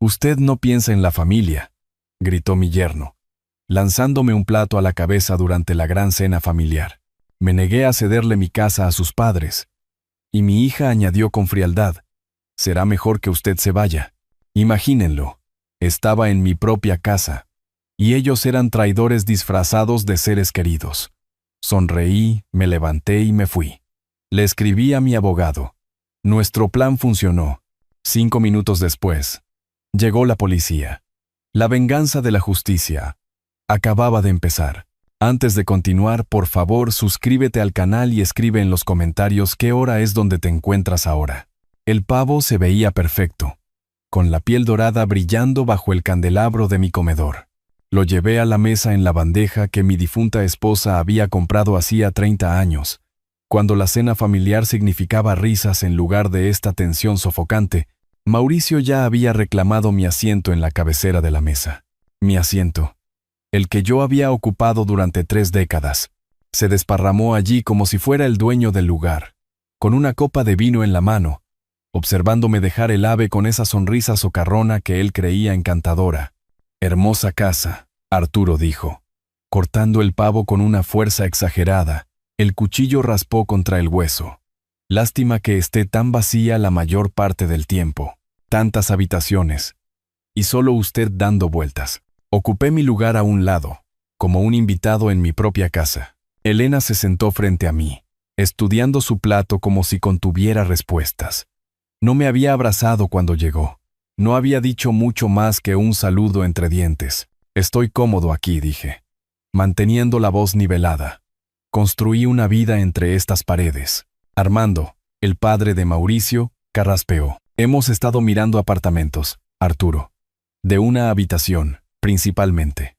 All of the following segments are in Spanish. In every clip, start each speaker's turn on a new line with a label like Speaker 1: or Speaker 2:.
Speaker 1: «Usted no piensa en la familia», gritó mi yerno, lanzándome un plato a la cabeza durante la gran cena familiar. Me negué a cederle mi casa a sus padres. Y mi hija añadió con frialdad: «Será mejor que usted se vaya». Imagínenlo, estaba en mi propia casa, y ellos eran traidores disfrazados de seres queridos. Sonreí, me levanté y me fui. Le escribí a mi abogado. Nuestro plan funcionó. 5 minutos después, llegó la policía. La venganza de la justicia acababa de empezar. Antes de continuar, por favor, suscríbete al canal y escribe en los comentarios qué hora es donde te encuentras ahora. El pavo se veía perfecto, con la piel dorada brillando bajo el candelabro de mi comedor. Lo llevé a la mesa en la bandeja que mi difunta esposa había comprado hacía 30 años. Cuando la cena familiar significaba risas en lugar de esta tensión sofocante, Mauricio ya había reclamado mi asiento en la cabecera de la mesa. Mi asiento, el que yo había ocupado durante 3 décadas, se desparramó allí como si fuera el dueño del lugar, con una copa de vino en la mano, observándome dejar el ave con esa sonrisa socarrona que él creía encantadora. «Hermosa casa», Arturo dijo. Cortando el pavo con una fuerza exagerada, el cuchillo raspó contra el hueso. «Lástima que esté tan vacía la mayor parte del tiempo. Tantas habitaciones. Y solo usted dando vueltas». Ocupé mi lugar a un lado, como un invitado en mi propia casa. Elena se sentó frente a mí, estudiando su plato como si contuviera respuestas. No me había abrazado cuando llegó. No había dicho mucho más que un saludo entre dientes. «Estoy cómodo aquí», dije, manteniendo la voz nivelada. «Construí una vida entre estas paredes». Armando, el padre de Mauricio, carraspeó. «Hemos estado mirando apartamentos, Arturo. De una habitación, principalmente.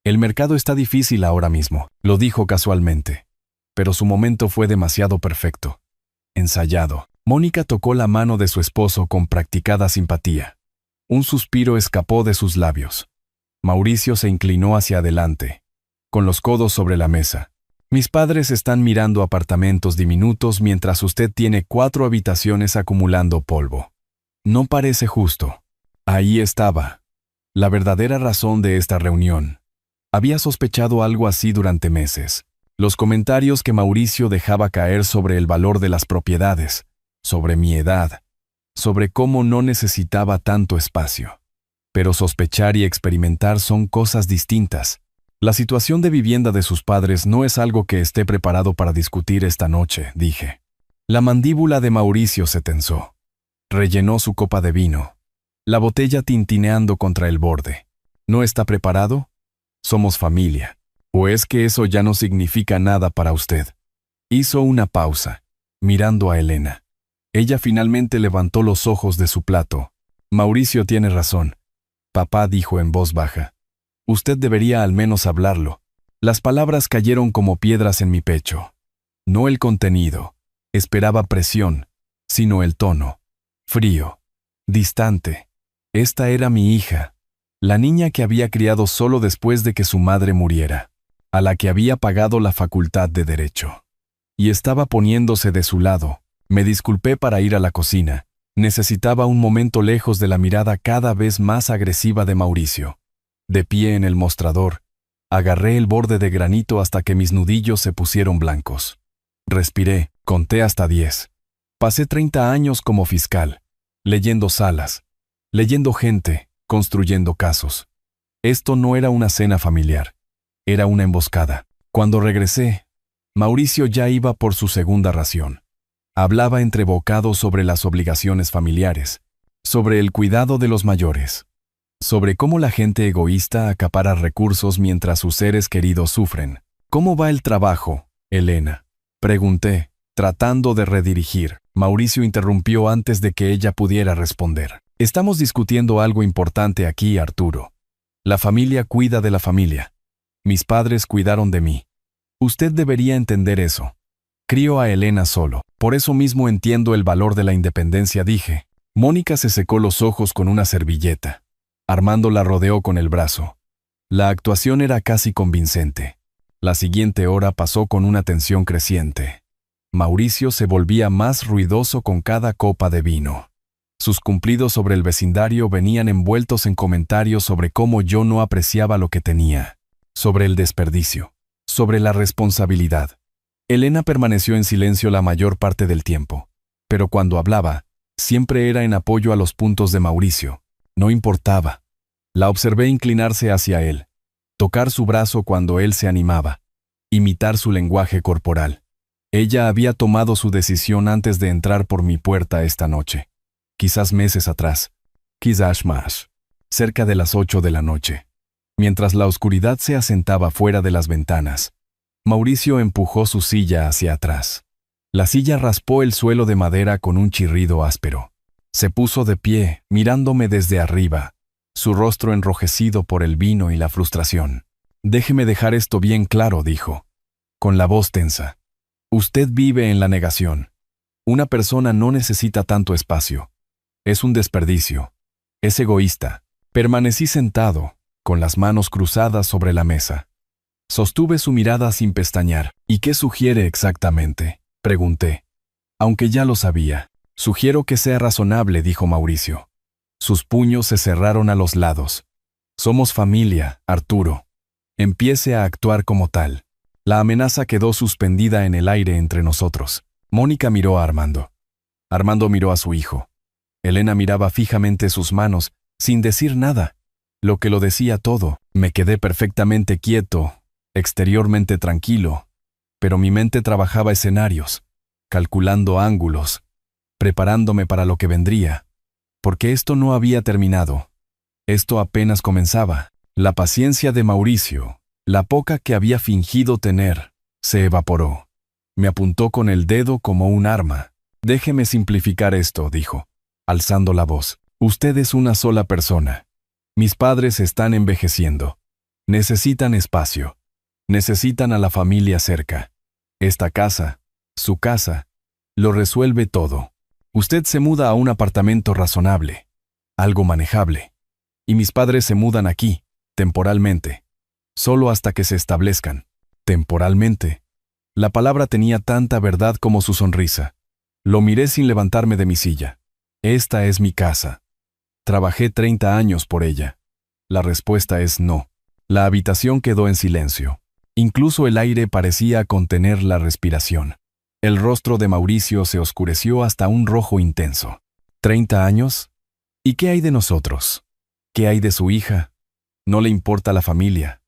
Speaker 1: El mercado está difícil ahora mismo», lo dijo casualmente. Pero su momento fue demasiado perfecto. Ensayado. Mónica tocó la mano de su esposo con practicada simpatía. Un suspiro escapó de sus labios. Mauricio se inclinó hacia adelante, con los codos sobre la mesa. «Mis padres están mirando apartamentos diminutos mientras usted tiene 4 habitaciones acumulando polvo. No parece justo». Ahí estaba la verdadera razón de esta reunión. Había sospechado algo así durante meses. Los comentarios que Mauricio dejaba caer sobre el valor de las propiedades, sobre mi edad, sobre cómo no necesitaba tanto espacio. Pero sospechar y experimentar son cosas distintas. La situación de vivienda de sus padres no es algo que esté preparado para discutir esta noche, dije. La mandíbula de Mauricio se tensó. Rellenó su copa de vino, la botella tintineando contra el borde. ¿No está preparado? Somos familia. ¿O es que eso ya no significa nada para usted? Hizo una pausa, mirando a Elena. Ella finalmente levantó los ojos de su plato. «Mauricio tiene razón», papá dijo en voz baja. «Usted debería al menos hablarlo». Las palabras cayeron como piedras en mi pecho. No el contenido. Esperaba presión, sino el tono. Frío. Distante. Esta era mi hija, la niña que había criado solo después de que su madre muriera, a la que había pagado la facultad de Derecho. Y estaba poniéndose de su lado. Me disculpé para ir a la cocina. Necesitaba un momento lejos de la mirada cada vez más agresiva de Mauricio. De pie en el mostrador, agarré el borde de granito hasta que mis nudillos se pusieron blancos. Respiré, conté hasta 10. Pasé 30 años como fiscal, leyendo salas, leyendo gente, construyendo casos. Esto no era una cena familiar, era una emboscada. Cuando regresé, Mauricio ya iba por su segunda ración. Hablaba entre bocados sobre las obligaciones familiares, sobre el cuidado de los mayores, sobre cómo la gente egoísta acapara recursos mientras sus seres queridos sufren. «¿Cómo va el trabajo, Elena?», pregunté, tratando de redirigir. Mauricio interrumpió antes de que ella pudiera responder. «Estamos discutiendo algo importante aquí, Arturo. La familia cuida de la familia. Mis padres cuidaron de mí. Usted debería entender eso. Crío a Elena solo. Por eso mismo entiendo el valor de la independencia», dije. Mónica se secó los ojos con una servilleta. Armando la rodeó con el brazo. La actuación era casi convincente. La siguiente hora pasó con una tensión creciente. Mauricio se volvía más ruidoso con cada copa de vino. Sus cumplidos sobre el vecindario venían envueltos en comentarios sobre cómo yo no apreciaba lo que tenía, sobre el desperdicio, sobre la responsabilidad. Elena permaneció en silencio la mayor parte del tiempo, pero cuando hablaba, siempre era en apoyo a los puntos de Mauricio. No importaba. La observé inclinarse hacia él, tocar su brazo cuando él se animaba, imitar su lenguaje corporal. Ella había tomado su decisión antes de entrar por mi puerta esta noche. Quizás meses atrás, quizás más, cerca de las 8 de la noche. Mientras la oscuridad se asentaba fuera de las ventanas, Mauricio empujó su silla hacia atrás. La silla raspó el suelo de madera con un chirrido áspero. Se puso de pie, mirándome desde arriba, su rostro enrojecido por el vino y la frustración. «Déjeme dejar esto bien claro», dijo, con la voz tensa. «Usted vive en la negación. Una persona no necesita tanto espacio. Es un desperdicio. Es egoísta». Permanecí sentado, con las manos cruzadas sobre la mesa. Sostuve su mirada sin pestañear. «¿Y qué sugiere exactamente?», pregunté. Aunque ya lo sabía. «Sugiero que sea razonable», dijo Mauricio. Sus puños se cerraron a los lados. «Somos familia, Arturo. Empiece a actuar como tal». La amenaza quedó suspendida en el aire entre nosotros. Mónica miró a Armando. Armando miró a su hijo. Elena miraba fijamente sus manos, sin decir nada, lo que lo decía todo. Me quedé perfectamente quieto, exteriormente tranquilo, pero mi mente trabajaba escenarios, calculando ángulos, preparándome para lo que vendría, porque esto no había terminado. Esto apenas comenzaba. La paciencia de Mauricio, la poca que había fingido tener, se evaporó. Me apuntó con el dedo como un arma. «Déjeme simplificar esto», dijo, alzando la voz. «Usted es una sola persona. Mis padres están envejeciendo. Necesitan espacio. Necesitan a la familia cerca. Esta casa, su casa, lo resuelve todo. Usted se muda a un apartamento razonable, algo manejable. Y mis padres se mudan aquí, temporalmente. Solo hasta que se establezcan. Temporalmente». La palabra tenía tanta verdad como su sonrisa. Lo miré sin levantarme de mi silla. «Esta es mi casa. Trabajé 30 años por ella». La respuesta es no. La habitación quedó en silencio. Incluso el aire parecía contener la respiración. El rostro de Mauricio se oscureció hasta un rojo intenso. ¿30 años? ¿Y qué hay de nosotros? ¿Qué hay de su hija? ¿No le importa la familia?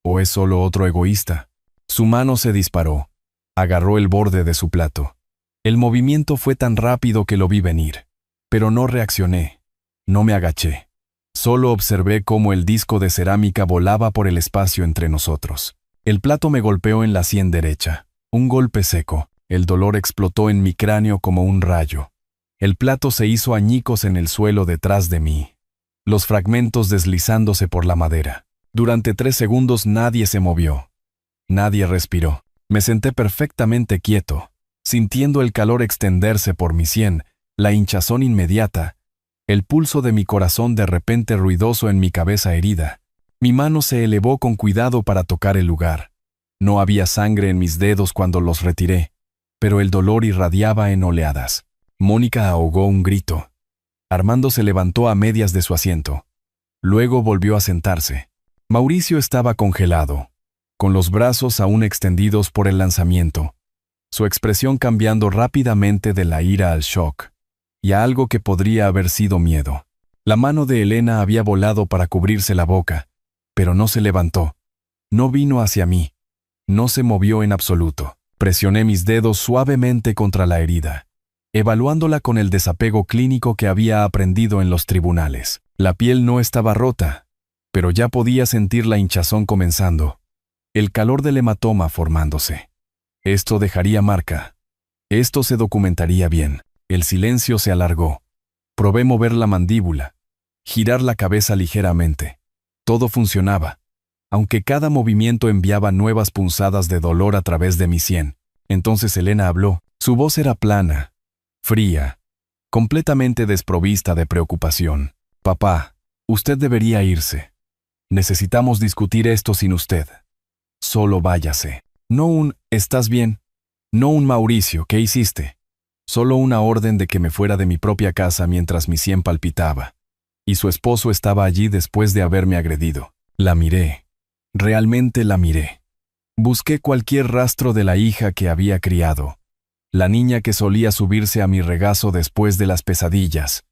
Speaker 1: ¿O es solo otro egoísta? Su mano se disparó. Agarró el borde de su plato. El movimiento fue tan rápido que lo vi venir. Pero no reaccioné. No me agaché. Solo observé cómo el disco de cerámica volaba por el espacio entre nosotros. El plato me golpeó en la sien derecha. Un golpe seco. El dolor explotó en mi cráneo como un rayo. El plato se hizo añicos en el suelo detrás de mí, los fragmentos deslizándose por la madera. Durante 3 segundos nadie se movió. Nadie respiró. Me senté perfectamente quieto, sintiendo el calor extenderse por mi sien, la hinchazón inmediata, el pulso de mi corazón de repente ruidoso en mi cabeza herida. Mi mano se elevó con cuidado para tocar el lugar. No había sangre en mis dedos cuando los retiré, pero el dolor irradiaba en oleadas. Mónica ahogó un grito. Armando se levantó a medias de su asiento. Luego volvió a sentarse. Mauricio estaba congelado, con los brazos aún extendidos por el lanzamiento, su expresión cambiando rápidamente de la ira al shock, y a algo que podría haber sido miedo. La mano de Elena había volado para cubrirse la boca, pero no se levantó. No vino hacia mí. No se movió en absoluto. Presioné mis dedos suavemente contra la herida, evaluándola con el desapego clínico que había aprendido en los tribunales. La piel no estaba rota, pero ya podía sentir la hinchazón comenzando, el calor del hematoma formándose. Esto dejaría marca. Esto se documentaría bien. El silencio se alargó. Probé mover la mandíbula, girar la cabeza ligeramente. Todo funcionaba, aunque cada movimiento enviaba nuevas punzadas de dolor a través de mi sien. Entonces Elena habló. Su voz era plana, fría, completamente desprovista de preocupación. «Papá, usted debería irse. Necesitamos discutir esto sin usted. Solo váyase». No un «¿estás bien?». No un «Mauricio, ¿qué hiciste?». Solo una orden de que me fuera de mi propia casa mientras mi sien palpitaba. Y su esposo estaba allí después de haberme agredido. La miré. Realmente la miré. Busqué cualquier rastro de la hija que había criado. La niña que solía subirse a mi regazo después de las pesadillas,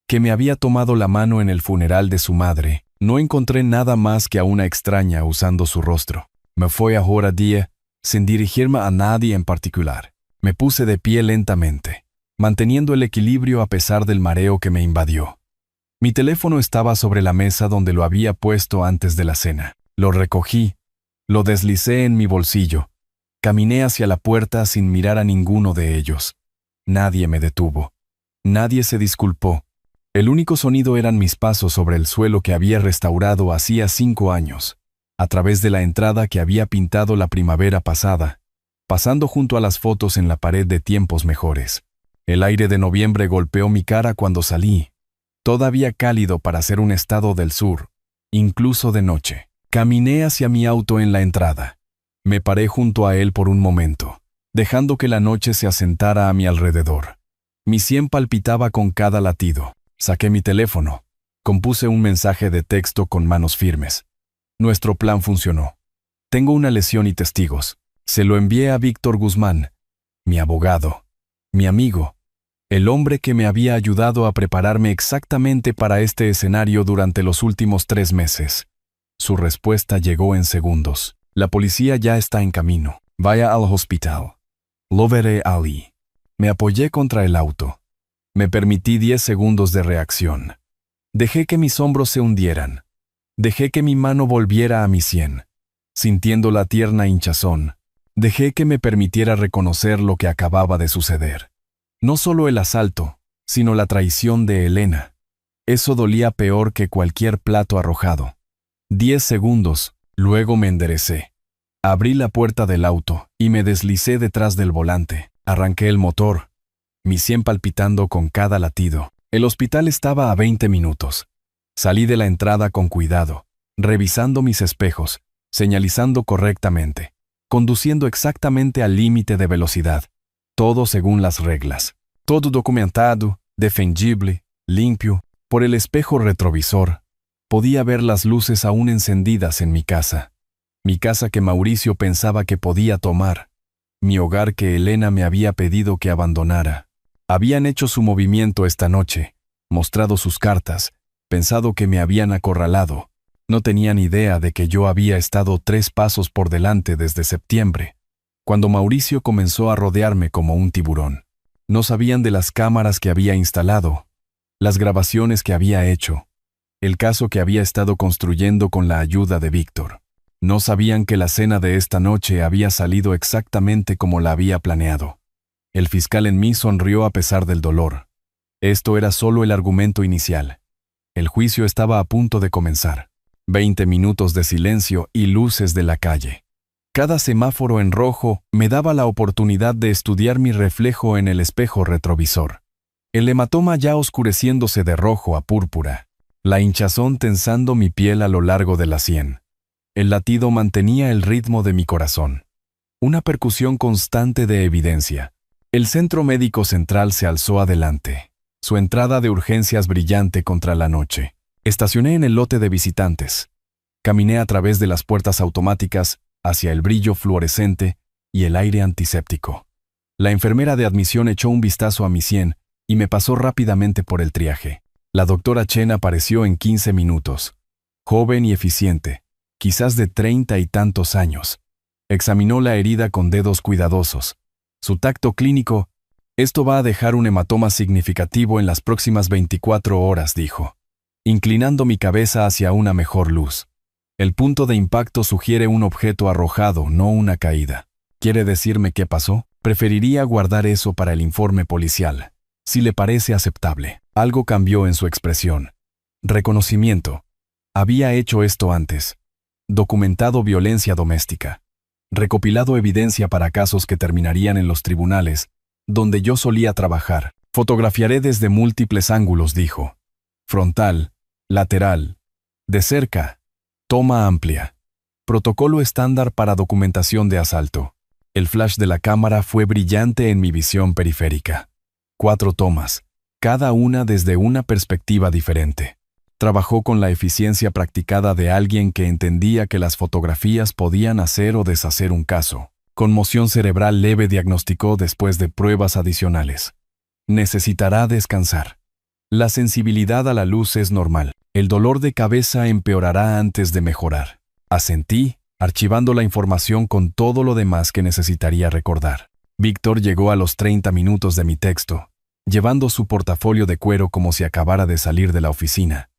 Speaker 1: que me había tomado la mano en el funeral de su madre. No encontré nada más que a una extraña usando su rostro. Me fui ahora día, sin dirigirme a nadie en particular. Me puse de pie lentamente, manteniendo el equilibrio a pesar del mareo que me invadió. Mi teléfono estaba sobre la mesa donde lo había puesto antes de la cena. Lo recogí, lo deslicé en mi bolsillo. Caminé hacia la puerta sin mirar a ninguno de ellos. Nadie me detuvo. Nadie se disculpó. El único sonido eran mis pasos sobre el suelo que había restaurado hacía 5 años, a través de la entrada que había pintado la primavera pasada, pasando junto a las fotos en la pared de tiempos mejores. El aire de noviembre golpeó mi cara cuando salí, todavía cálido para ser un estado del sur, incluso de noche. Caminé hacia mi auto en la entrada. Me paré junto a él por un momento, dejando que la noche se asentara a mi alrededor. Mi sien palpitaba con cada latido. Saqué mi teléfono. Compuse un mensaje de texto con manos firmes. Nuestro plan funcionó. Tengo una lesión y testigos. Se lo envié a Víctor Guzmán, mi abogado, mi amigo, el hombre que me había ayudado a prepararme exactamente para este escenario durante los últimos 3 meses. Su respuesta llegó en segundos. La policía ya está en camino. Vaya al hospital. Lo veré allí. Me apoyé contra el auto. Me permití 10 segundos de reacción. Dejé que mis hombros se hundieran. Dejé que mi mano volviera a mi sien, sintiendo la tierna hinchazón. Dejé que me permitiera reconocer lo que acababa de suceder. No solo el asalto, sino la traición de Elena. Eso dolía peor que cualquier plato arrojado. 10 segundos, luego me enderecé. Abrí la puerta del auto y me deslicé detrás del volante. Arranqué el motor, mi sien palpitando con cada latido. El hospital estaba a 20 minutos. Salí de la entrada con cuidado, revisando mis espejos, señalizando correctamente, conduciendo exactamente al límite de velocidad. Todo según las reglas. Todo documentado, defendible, limpio. Por el espejo retrovisor, podía ver las luces aún encendidas en mi casa. Mi casa que Mauricio pensaba que podía tomar. Mi hogar que Elena me había pedido que abandonara. Habían hecho su movimiento esta noche, mostrado sus cartas, pensado que me habían acorralado. No tenían idea de que yo había estado 3 pasos por delante desde septiembre, cuando Mauricio comenzó a rodearme como un tiburón. No sabían de las cámaras que había instalado, las grabaciones que había hecho, el caso que había estado construyendo con la ayuda de Víctor. No sabían que la cena de esta noche había salido exactamente como la había planeado. El fiscal en mí sonrió a pesar del dolor. Esto era solo el argumento inicial. El juicio estaba a punto de comenzar. 20 minutos de silencio y luces de la calle. Cada semáforo en rojo me daba la oportunidad de estudiar mi reflejo en el espejo retrovisor. El hematoma ya oscureciéndose de rojo a púrpura. La hinchazón tensando mi piel a lo largo de la sien. El latido mantenía el ritmo de mi corazón. Una percusión constante de evidencia. El centro médico central se alzó adelante. Su entrada de urgencias brillante contra la noche. Estacioné en el lote de visitantes. Caminé a través de las puertas automáticas hacia el brillo fluorescente y el aire antiséptico. La enfermera de admisión echó un vistazo a mi sien y me pasó rápidamente por el triaje. La doctora Chen apareció en 15 minutos. Joven y eficiente, quizás de 30 y tantos años. Examinó la herida con dedos cuidadosos. Su tacto clínico: esto va a dejar un hematoma significativo en las próximas 24 horas, dijo, inclinando mi cabeza hacia una mejor luz. El punto de impacto sugiere un objeto arrojado, no una caída. ¿Quiere decirme qué pasó? Preferiría guardar eso para el informe policial, si le parece aceptable. Algo cambió en su expresión. Reconocimiento. Había hecho esto antes. Documentado violencia doméstica. Recopilado evidencia para casos que terminarían en los tribunales, donde yo solía trabajar. Fotografiaré desde múltiples ángulos, dijo. Frontal, lateral, de cerca, toma amplia. Protocolo estándar para documentación de asalto. El flash de la cámara fue brillante en mi visión periférica. 4 tomas, cada una desde una perspectiva diferente. Trabajó con la eficiencia practicada de alguien que entendía que las fotografías podían hacer o deshacer un caso. Conmoción cerebral leve, diagnosticó después de pruebas adicionales. Necesitará descansar. La sensibilidad a la luz es normal. El dolor de cabeza empeorará antes de mejorar. Asentí, archivando la información con todo lo demás que necesitaría recordar. Víctor llegó a los 30 minutos de mi texto, llevando su portafolio de cuero como si acabara de salir de la oficina.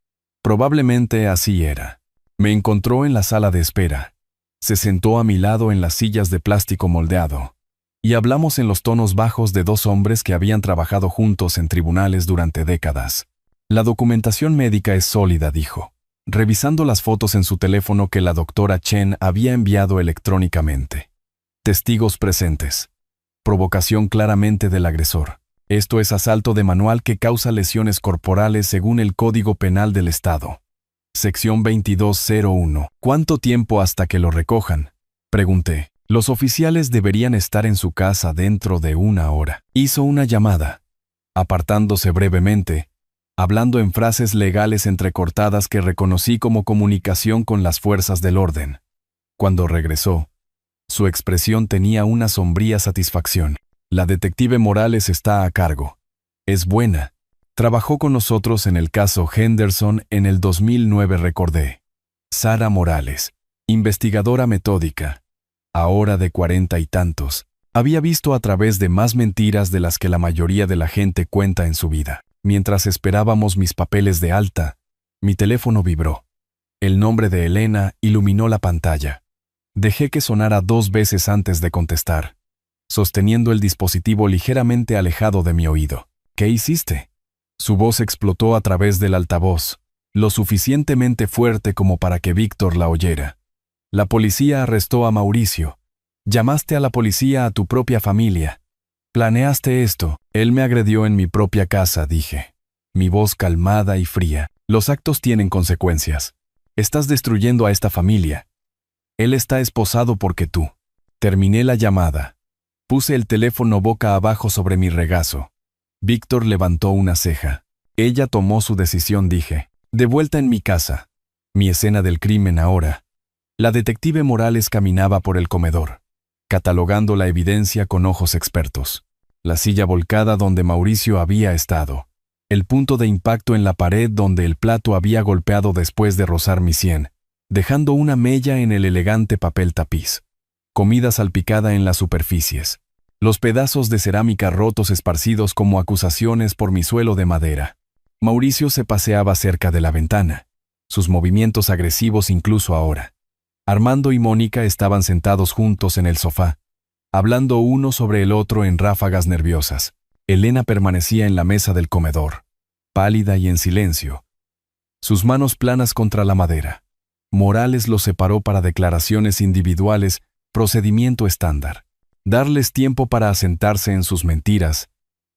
Speaker 1: Probablemente así era. Me encontró en la sala de espera. Se sentó a mi lado en las sillas de plástico moldeado, y hablamos en los tonos bajos de 2 hombres que habían trabajado juntos en tribunales durante décadas. La documentación médica es sólida, dijo, revisando las fotos en su teléfono que la doctora Chen había enviado electrónicamente. Testigos presentes. Provocación claramente del agresor. Esto es asalto de manual que causa lesiones corporales según el Código Penal del Estado. Sección 2201. ¿Cuánto tiempo hasta que lo recojan? Pregunté. Los oficiales deberían estar en su casa dentro de 1 hora. Hizo una llamada, apartándose brevemente, hablando en frases legales entrecortadas que reconocí como comunicación con las fuerzas del orden. Cuando regresó, su expresión tenía una sombría satisfacción. La detective Morales está a cargo. Es buena. Trabajó con nosotros en el caso Henderson en el 2009, recordé. Sara Morales, investigadora metódica, ahora de 40 y tantos, había visto a través de más mentiras de las que la mayoría de la gente cuenta en su vida. Mientras esperábamos mis papeles de alta, mi teléfono vibró. El nombre de Elena iluminó la pantalla. Dejé que sonara 2 veces antes de contestar, sosteniendo el dispositivo ligeramente alejado de mi oído. ¿Qué hiciste? Su voz explotó a través del altavoz, lo suficientemente fuerte como para que Víctor la oyera. La policía arrestó a Mauricio. Llamaste a la policía a tu propia familia. Planeaste esto. Él me agredió en mi propia casa, dije. Mi voz calmada y fría. Los actos tienen consecuencias. Estás destruyendo a esta familia. Él está esposado porque tú. Terminé la llamada. Puse el teléfono boca abajo sobre mi regazo. Víctor levantó una ceja. Ella tomó su decisión, dije. De vuelta en mi casa. Mi escena del crimen ahora. La detective Morales caminaba por el comedor, catalogando la evidencia con ojos expertos. La silla volcada donde Mauricio había estado. El punto de impacto en la pared donde el plato había golpeado después de rozar mi sien, dejando una mella en el elegante papel tapiz. Comida salpicada en las superficies. Los pedazos de cerámica rotos esparcidos como acusaciones por mi suelo de madera. Mauricio se paseaba cerca de la ventana, sus movimientos agresivos incluso ahora. Armando y Mónica estaban sentados juntos en el sofá, hablando uno sobre el otro en ráfagas nerviosas. Elena permanecía en la mesa del comedor, pálida y en silencio, sus manos planas contra la madera. Morales los separó para declaraciones individuales, procedimiento estándar. Darles tiempo para asentarse en sus mentiras,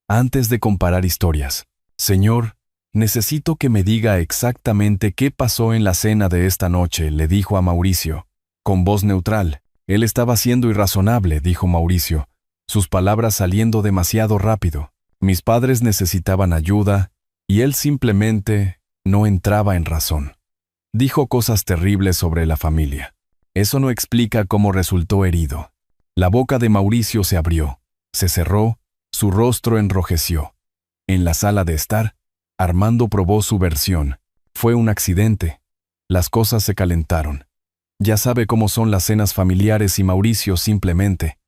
Speaker 1: antes de comparar historias. Señor, necesito que me diga exactamente qué pasó en la cena de esta noche, le dijo a Mauricio, con voz neutral. Él estaba siendo irrazonable, dijo Mauricio, sus palabras saliendo demasiado rápido. Mis padres necesitaban ayuda, y él simplemente no entraba en razón. Dijo cosas terribles sobre la familia. Eso no explica cómo resultó herido. La boca de Mauricio se abrió, se cerró, su rostro enrojeció. En la sala de estar, Armando probó su versión. Fue un accidente. Las cosas se calentaron. Ya sabe cómo son las cenas familiares y Mauricio simplemente.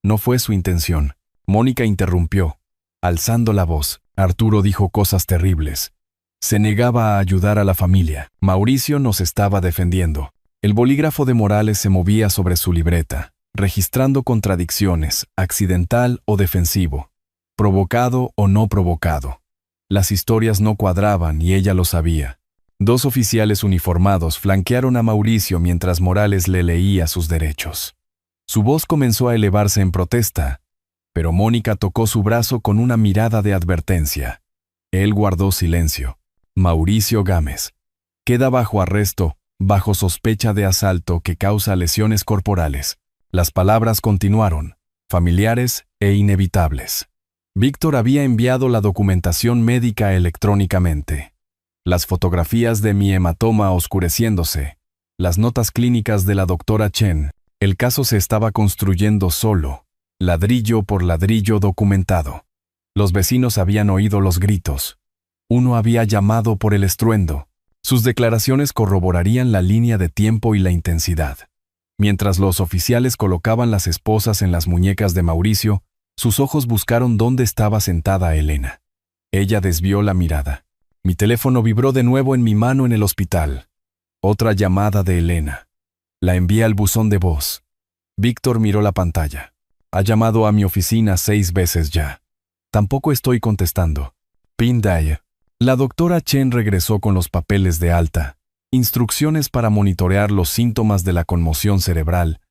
Speaker 1: No fue su intención. Mónica interrumpió, alzando la voz. Arturo dijo cosas terribles. Se negaba a ayudar a la familia. Mauricio nos estaba defendiendo. El bolígrafo de Morales se movía sobre su libreta, registrando contradicciones, accidental o defensivo, provocado o no provocado. Las historias no cuadraban y ella lo sabía. 2 oficiales uniformados flanquearon a Mauricio mientras Morales le leía sus derechos. Su voz comenzó a elevarse en protesta, pero Mónica tocó su brazo con una mirada de advertencia. Él guardó silencio. Mauricio Gámez queda bajo arresto, bajo sospecha de asalto que causa lesiones corporales. Las palabras continuaron, familiares e inevitables. Víctor había enviado la documentación médica electrónicamente. Las fotografías de mi hematoma oscureciéndose, las notas clínicas de la doctora Chen. El caso se estaba construyendo solo, ladrillo por ladrillo documentado. Los vecinos habían oído los gritos. Uno había llamado por el estruendo. Sus declaraciones corroborarían la línea de tiempo y la intensidad. Mientras los oficiales colocaban las esposas en las muñecas de Mauricio, sus ojos buscaron dónde estaba sentada Elena. Ella desvió la mirada. Mi teléfono vibró de nuevo en mi mano en el hospital. Otra llamada de Elena. La envié al buzón de voz. Víctor miró la pantalla. Ha llamado a mi oficina 6 veces ya. Tampoco estoy contestando. Pinday. La doctora Chen regresó con los papeles de alta, instrucciones para monitorear los síntomas de la conmoción cerebral,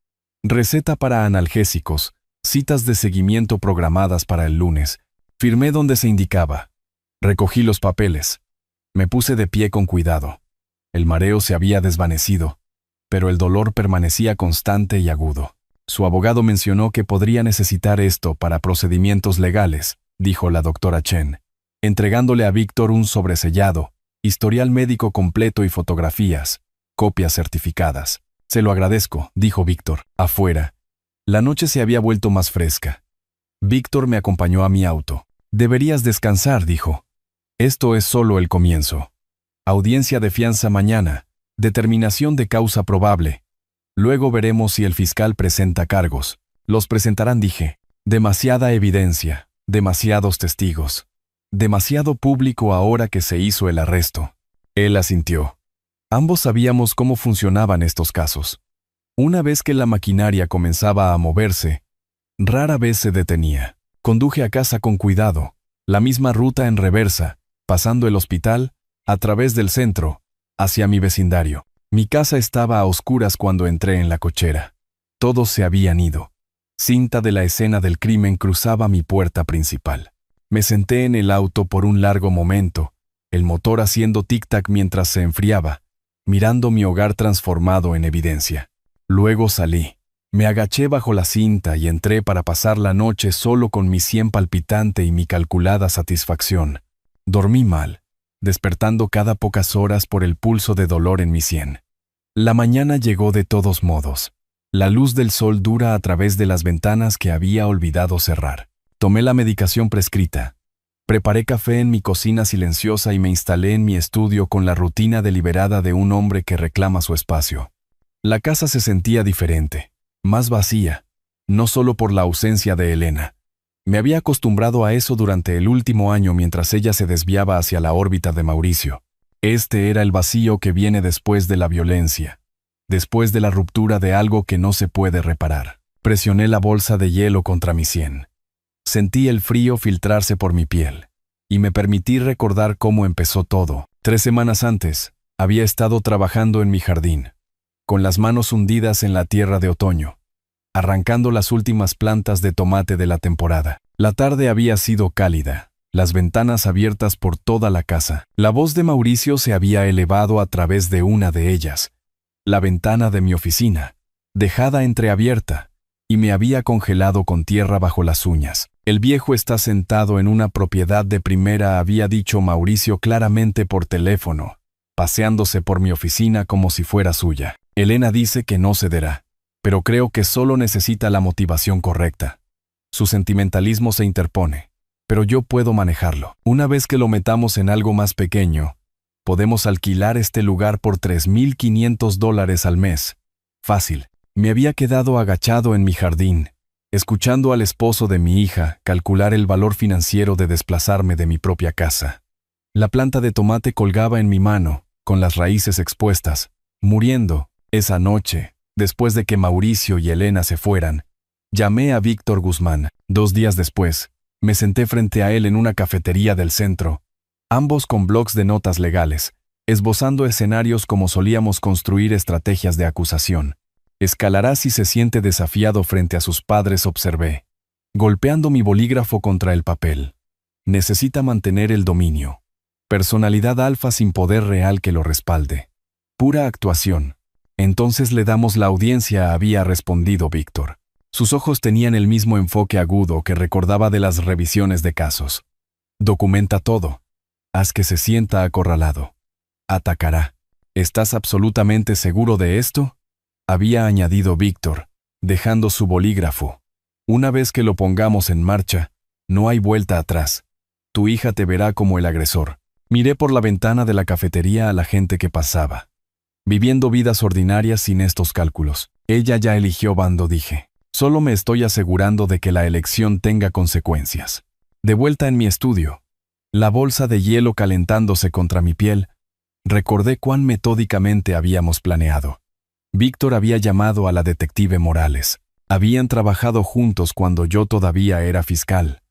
Speaker 1: receta para analgésicos, citas de seguimiento programadas para el lunes. Firmé donde se indicaba. Recogí los papeles. Me puse de pie con cuidado. El mareo se había desvanecido, pero el dolor permanecía constante y agudo. Su abogado mencionó que podría necesitar esto para procedimientos legales, dijo la doctora Chen, entregándole a Víctor un sobresellado, historial médico completo y fotografías, copias certificadas. Se lo agradezco, dijo Víctor. Afuera. La noche se había vuelto más fresca. Víctor me acompañó a mi auto. Deberías descansar, dijo. Esto es solo el comienzo. Audiencia de fianza mañana. Determinación de causa probable. Luego veremos si el fiscal presenta cargos. Los presentarán, dije. Demasiada evidencia, demasiados testigos. Demasiado público ahora que se hizo el arresto. Él asintió. Ambos sabíamos cómo funcionaban estos casos. Una vez que la maquinaria comenzaba a moverse, rara vez se detenía. Conduje a casa con cuidado, la misma ruta en reversa, pasando el hospital, a través del centro, hacia mi vecindario. Mi casa estaba a oscuras cuando entré en la cochera. Todos se habían ido. Cinta de la escena del crimen cruzaba mi puerta principal. Me senté en el auto por un largo momento, el motor haciendo tic-tac mientras se enfriaba, mirando mi hogar transformado en evidencia. Luego salí. Me agaché bajo la cinta y entré para pasar la noche solo con mi sien palpitante y mi calculada satisfacción. Dormí mal, despertando cada pocas horas por el pulso de dolor en mi sien. La mañana llegó de todos modos. La luz del sol dura a través de las ventanas que había olvidado cerrar. Tomé la medicación prescrita. Preparé café en mi cocina silenciosa y me instalé en mi estudio con la rutina deliberada de un hombre que reclama su espacio. La casa se sentía diferente, más vacía, no solo por la ausencia de Elena. Me había acostumbrado a eso durante el último año mientras ella se desviaba hacia la órbita de Mauricio. Este era el vacío que viene después de la violencia, después de la ruptura de algo que no se puede reparar. Presioné la bolsa de hielo contra mi sien. Sentí el frío filtrarse por mi piel, y me permití recordar cómo empezó todo. 3 semanas antes, había estado trabajando en mi jardín, con las manos hundidas en la tierra de otoño, arrancando las últimas plantas de tomate de la temporada. La tarde había sido cálida, las ventanas abiertas por toda la casa. La voz de Mauricio se había elevado a través de una de ellas, la ventana de mi oficina, dejada entreabierta, y me había congelado con tierra bajo las uñas. El viejo está sentado en una propiedad de primera, había dicho Mauricio claramente por teléfono, paseándose por mi oficina como si fuera suya. Elena dice que no cederá, pero creo que solo necesita la motivación correcta. Su sentimentalismo se interpone, pero yo puedo manejarlo. Una vez que lo metamos en algo más pequeño, podemos alquilar este lugar por $3,500 al mes. Fácil. Me había quedado agachado en mi jardín, escuchando al esposo de mi hija calcular el valor financiero de desplazarme de mi propia casa. La planta de tomate colgaba en mi mano, con las raíces expuestas, muriendo. Esa noche, después de que Mauricio y Elena se fueran, llamé a Víctor Guzmán. 2 días después, me senté frente a él en una cafetería del centro, ambos con blocs de notas legales, esbozando escenarios como solíamos construir estrategias de acusación. Escalará si se siente desafiado frente a sus padres, observé, golpeando mi bolígrafo contra el papel. Necesita mantener el dominio. Personalidad alfa sin poder real que lo respalde. Pura actuación. Entonces le damos la audiencia, había respondido Víctor. Sus ojos tenían el mismo enfoque agudo que recordaba de las revisiones de casos. Documenta todo. Haz que se sienta acorralado. Atacará. ¿Estás absolutamente seguro de esto?, había añadido Víctor, dejando su bolígrafo. Una vez que lo pongamos en marcha, no hay vuelta atrás. Tu hija te verá como el agresor. Miré por la ventana de la cafetería a la gente que pasaba, viviendo vidas ordinarias sin estos cálculos. Ella ya eligió bando, dije. Solo me estoy asegurando de que la elección tenga consecuencias. De vuelta en mi estudio, la bolsa de hielo calentándose contra mi piel, recordé cuán metódicamente habíamos planeado. Víctor había llamado a la detective Morales. Habían trabajado juntos cuando yo todavía era fiscal.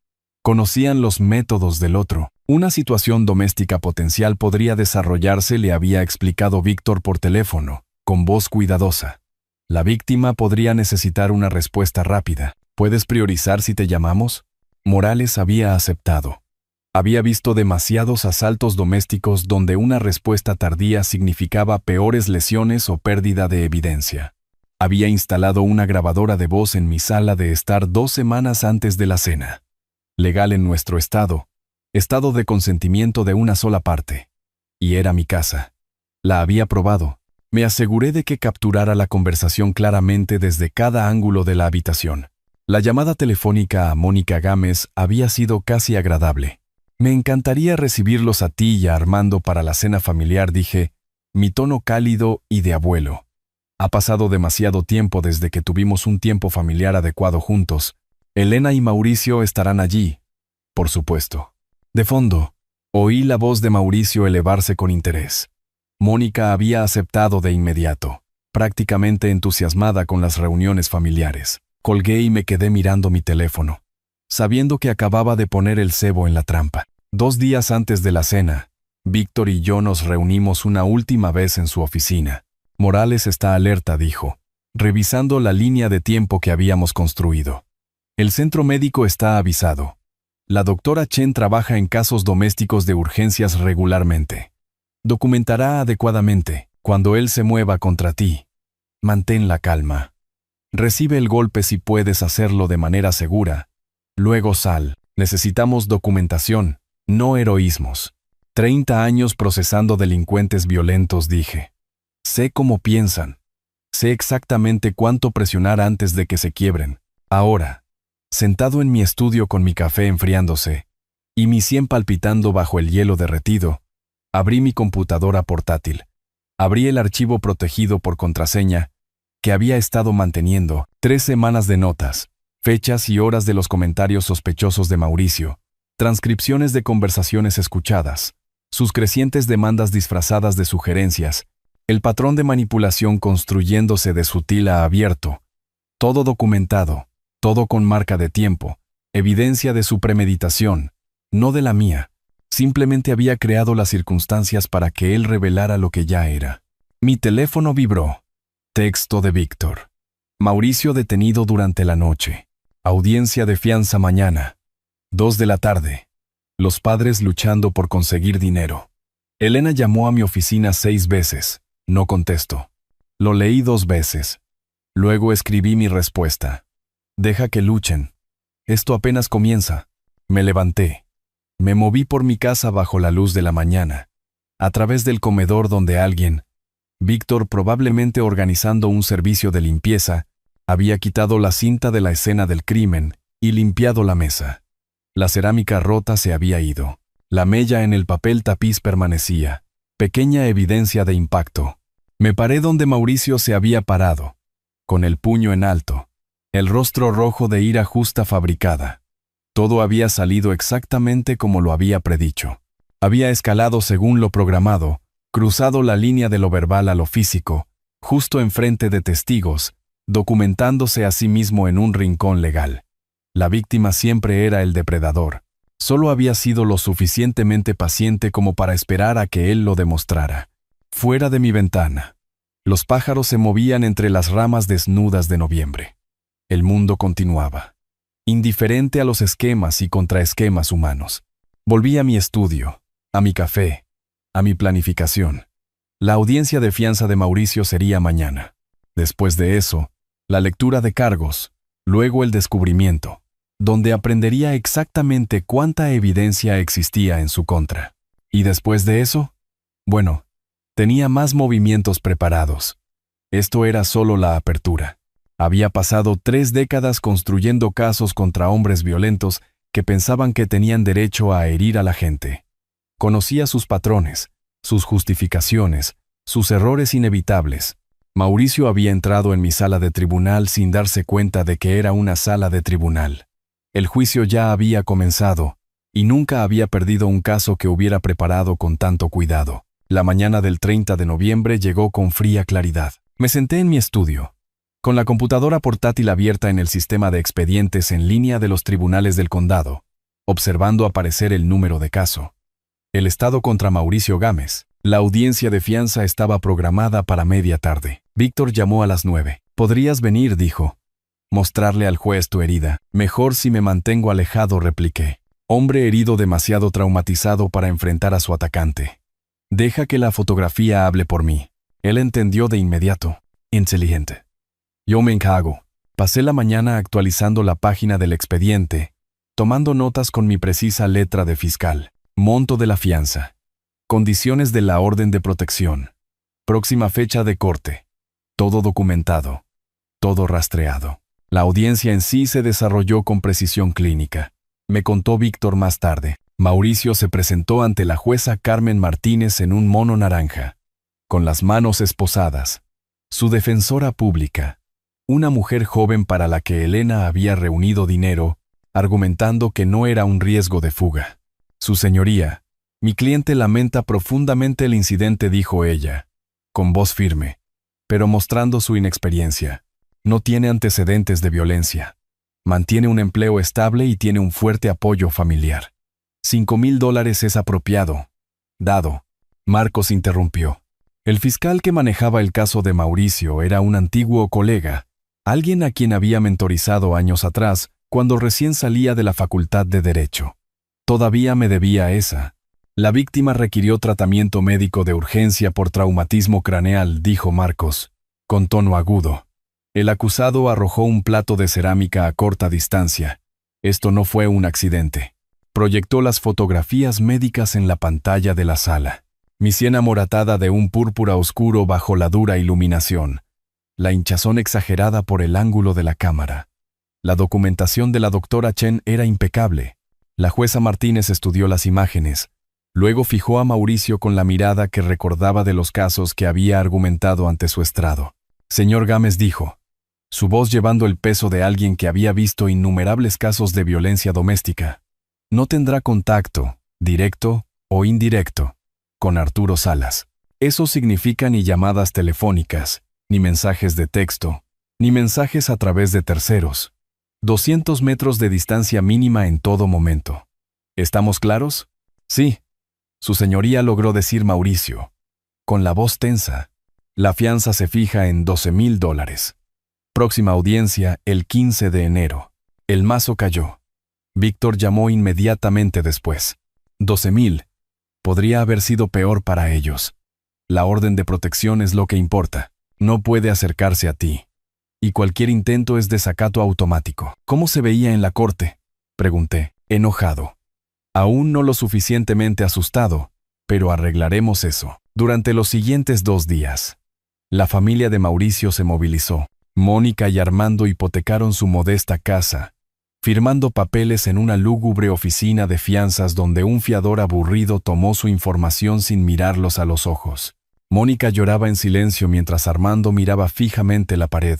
Speaker 1: Conocían los métodos del otro. Una situación doméstica potencial podría desarrollarse, le había explicado Víctor por teléfono, con voz cuidadosa. La víctima podría necesitar una respuesta rápida. ¿Puedes priorizar si te llamamos? Morales había aceptado. Había visto demasiados asaltos domésticos donde una respuesta tardía significaba peores lesiones o pérdida de evidencia. Había instalado una grabadora de voz en mi sala de estar 2 semanas antes de la cena. Legal en nuestro estado de consentimiento de una sola parte. Y era mi casa. La había probado. Me aseguré de que capturara la conversación claramente desde cada ángulo de la habitación. La llamada telefónica a Mónica Gámez había sido casi agradable. Me encantaría recibirlos a ti y a Armando para la cena familiar, dije, mi tono cálido y de abuelo. Ha pasado demasiado tiempo desde que tuvimos un tiempo familiar adecuado juntos. Elena y Mauricio estarán allí, por supuesto. De fondo, oí la voz de Mauricio elevarse con interés. Mónica había aceptado de inmediato, prácticamente entusiasmada con las reuniones familiares. Colgué y me quedé mirando mi teléfono, sabiendo que acababa de poner el cebo en la trampa. 2 días antes de la cena, Víctor y yo nos reunimos una última vez en su oficina. Morales está alerta, dijo, revisando la línea de tiempo que habíamos construido. El centro médico está avisado. La doctora Chen trabaja en casos domésticos de urgencias regularmente. Documentará adecuadamente cuando él se mueva contra ti. Mantén la calma. Recibe el golpe si puedes hacerlo de manera segura. Luego sal. Necesitamos documentación, no heroísmos. 30 años procesando delincuentes violentos, dije. Sé cómo piensan. Sé exactamente cuánto presionar antes de que se quiebren. Ahora, sentado en mi estudio con mi café enfriándose y mi sien palpitando bajo el hielo derretido, abrí mi computadora portátil. Abrí el archivo protegido por contraseña que había estado manteniendo. 3 semanas de notas, fechas y horas de los comentarios sospechosos de Mauricio, transcripciones de conversaciones escuchadas, sus crecientes demandas disfrazadas de sugerencias, el patrón de manipulación construyéndose de sutil a abierto, todo documentado, todo con marca de tiempo, evidencia de su premeditación, no de la mía. Simplemente había creado las circunstancias para que él revelara lo que ya era. Mi teléfono vibró. Texto de Víctor. Mauricio detenido durante la noche. Audiencia de fianza mañana. 2 de la tarde. Los padres luchando por conseguir dinero. Elena llamó a mi oficina 6 veces. No contesto. Lo leí 2 veces. Luego escribí mi respuesta. Deja que luchen. Esto apenas comienza. Me levanté. Me moví por mi casa bajo la luz de la mañana, a través del comedor donde alguien, Víctor probablemente organizando un servicio de limpieza, había quitado la cinta de la escena del crimen y limpiado la mesa. La cerámica rota se había ido. La mella en el papel tapiz permanecía, pequeña evidencia de impacto. Me paré donde Mauricio se había parado, con el puño en alto, el rostro rojo de ira justa fabricada. Todo había salido exactamente como lo había predicho. Había escalado según lo programado, cruzado la línea de lo verbal a lo físico, justo enfrente de testigos, documentándose a sí mismo en un rincón legal. La víctima siempre era el depredador. Solo había sido lo suficientemente paciente como para esperar a que él lo demostrara. Fuera de mi ventana, los pájaros se movían entre las ramas desnudas de noviembre. El mundo continuaba, indiferente a los esquemas y contraesquemas humanos. Volví a mi estudio, a mi café, a mi planificación. La audiencia de fianza de Mauricio sería mañana. Después de eso, la lectura de cargos, Luego el descubrimiento, donde aprendería exactamente cuánta evidencia existía en su contra. ¿Y después de eso? Bueno, tenía más movimientos preparados. Esto era solo la apertura. Había pasado 3 décadas construyendo casos contra hombres violentos que pensaban que tenían derecho a herir a la gente. Conocía sus patrones, sus justificaciones, sus errores inevitables. Mauricio había entrado en mi sala de tribunal sin darse cuenta de que era una sala de tribunal. El juicio ya había comenzado, y nunca había perdido un caso que hubiera preparado con tanto cuidado. La mañana del 30 de noviembre llegó con fría claridad. Me senté en mi estudio, con la computadora portátil abierta en el sistema de expedientes en línea de los tribunales del condado, observando aparecer el número de caso. El estado contra Mauricio Gámez. La audiencia de fianza estaba programada para media tarde. Víctor llamó a las 9. «¿Podrías venir?», dijo. «Mostrarle al juez tu herida». «Mejor si me mantengo alejado», repliqué. Hombre herido demasiado traumatizado para enfrentar a su atacante. «Deja que la fotografía hable por mí». Él entendió de inmediato. Inteligente. «Yo me encargo». Pasé la mañana actualizando la página del expediente, tomando notas con mi precisa letra de fiscal. Monto de la fianza. Condiciones de la orden de protección. Próxima fecha de corte. Todo documentado. Todo rastreado. La audiencia en sí se desarrolló con precisión clínica. Me contó Víctor más tarde. Mauricio se presentó ante la jueza Carmen Martínez en un mono naranja, con las manos esposadas. Su defensora pública, una mujer joven para la que Elena había reunido dinero, argumentando que no era un riesgo de fuga. «Su señoría, mi cliente lamenta profundamente el incidente», dijo ella, con voz firme, pero mostrando su inexperiencia. «No tiene antecedentes de violencia. Mantiene un empleo estable y tiene un fuerte apoyo familiar. $5,000 es apropiado». «Dado». Marcos interrumpió. El fiscal que manejaba el caso de Mauricio era un antiguo colega, alguien a quien había mentorizado años atrás cuando recién salía de la Facultad de Derecho. Todavía me debía esa. «La víctima requirió tratamiento médico de urgencia por traumatismo craneal», dijo Marcos, con tono agudo. El acusado arrojó un plato de cerámica a corta distancia. Esto no fue un accidente. Proyectó las fotografías médicas en la pantalla de la sala. Mi sien amoratada de un púrpura oscuro bajo la dura iluminación. La hinchazón exagerada por el ángulo de la cámara. La documentación de la doctora Chen era impecable. La jueza Martínez estudió las imágenes. Luego fijó a Mauricio con la mirada que recordaba de los casos que había argumentado ante su estrado. «Señor Gámez», dijo, su voz llevando el peso de alguien que había visto innumerables casos de violencia doméstica. «No tendrá contacto, directo o indirecto, con Arturo Salas. Eso significa ni llamadas telefónicas, ni mensajes de texto, ni mensajes a través de terceros. 200 metros de distancia mínima en todo momento. ¿Estamos claros?» «Sí», su señoría, logró decir Mauricio, con la voz tensa. «La fianza se fija en $12,000. Próxima audiencia el 15 de enero. El mazo cayó. Víctor llamó inmediatamente después. 12,000. Podría haber sido peor para ellos. La orden de protección es lo que importa. No puede acercarse a ti. Y cualquier intento es desacato automático». «¿Cómo se veía en la corte?», pregunté, enojado. Aún no lo suficientemente asustado, pero arreglaremos eso. Durante los siguientes 2 días, la familia de Mauricio se movilizó. Mónica y Armando hipotecaron su modesta casa, firmando papeles en una lúgubre oficina de fianzas donde un fiador aburrido tomó su información sin mirarlos a los ojos. Mónica lloraba en silencio mientras Armando miraba fijamente la pared,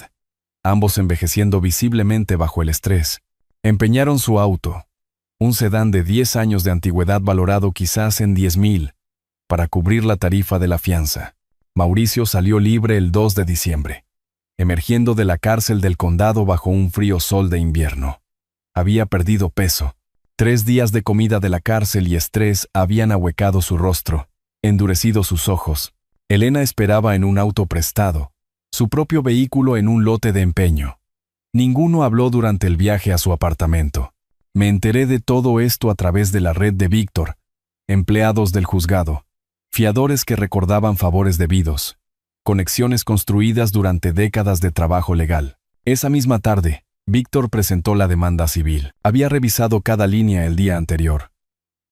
Speaker 1: ambos envejeciendo visiblemente bajo el estrés. Empeñaron su auto, un sedán de 10 años de antigüedad valorado quizás en 10,000, para cubrir la tarifa de la fianza. Mauricio salió libre el 2 de diciembre. Emergiendo de la cárcel del condado bajo un frío sol de invierno. Había perdido peso. 3 días de comida de la cárcel y estrés habían ahuecado su rostro, endurecido sus ojos. Elena esperaba en un auto prestado, su propio vehículo en un lote de empeño. Ninguno habló durante el viaje a su apartamento. Me enteré de todo esto a través de la red de Víctor, empleados del juzgado, fiadores que recordaban favores debidos, conexiones construidas durante décadas de trabajo legal. Esa misma tarde, Víctor presentó la demanda civil. Había revisado cada línea el día anterior,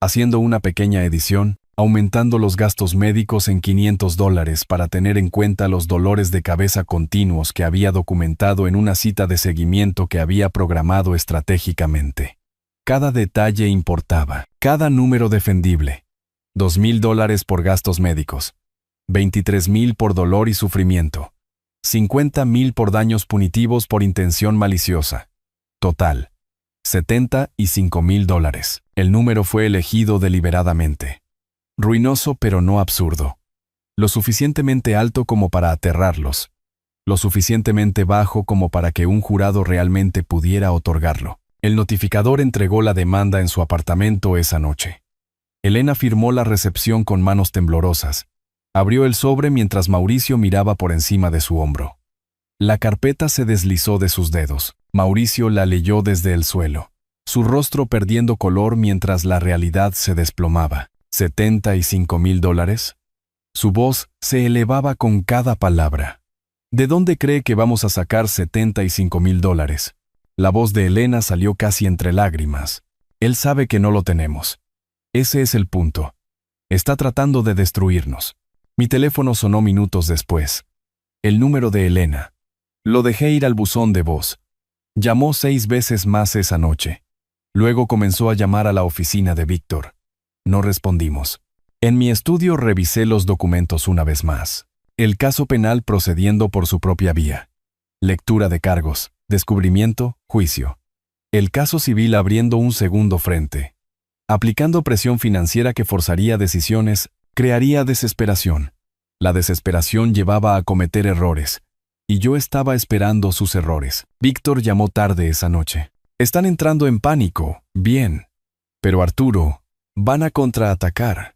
Speaker 1: haciendo una pequeña edición, aumentando los gastos médicos en $500 para tener en cuenta los dolores de cabeza continuos que había documentado en una cita de seguimiento que había programado estratégicamente. Cada detalle importaba, cada número defendible. $2,000 por gastos médicos, $23,000 por dolor y sufrimiento, $50,000 por daños punitivos por intención maliciosa. Total, $75,000. El número fue elegido deliberadamente. Ruinoso pero no absurdo. Lo suficientemente alto como para aterrarlos. Lo suficientemente bajo como para que un jurado realmente pudiera otorgarlo. El notificador entregó la demanda en su apartamento esa noche. Elena firmó la recepción con manos temblorosas. Abrió el sobre mientras Mauricio miraba por encima de su hombro. La carpeta se deslizó de sus dedos. Mauricio la leyó desde el suelo, su rostro perdiendo color mientras la realidad se desplomaba. $75,000. Su voz se elevaba con cada palabra. ¿De dónde cree que vamos a sacar $75,000? La voz de Elena salió casi entre lágrimas. Él sabe que no lo tenemos. Ese es el punto. Está tratando de destruirnos. Mi teléfono sonó minutos después. El número de Elena. Lo dejé ir al buzón de voz. Llamó 6 veces más esa noche. Luego comenzó a llamar a la oficina de Víctor. No respondimos. En mi estudio revisé los documentos una vez más. El caso penal procediendo por su propia vía. Lectura de cargos, descubrimiento, juicio. El caso civil abriendo un segundo frente. Aplicando presión financiera que forzaría decisiones, crearía desesperación. La desesperación llevaba a cometer errores, y yo estaba esperando sus errores. Víctor llamó tarde esa noche. Están entrando en pánico, bien. Pero Arturo, van a contraatacar.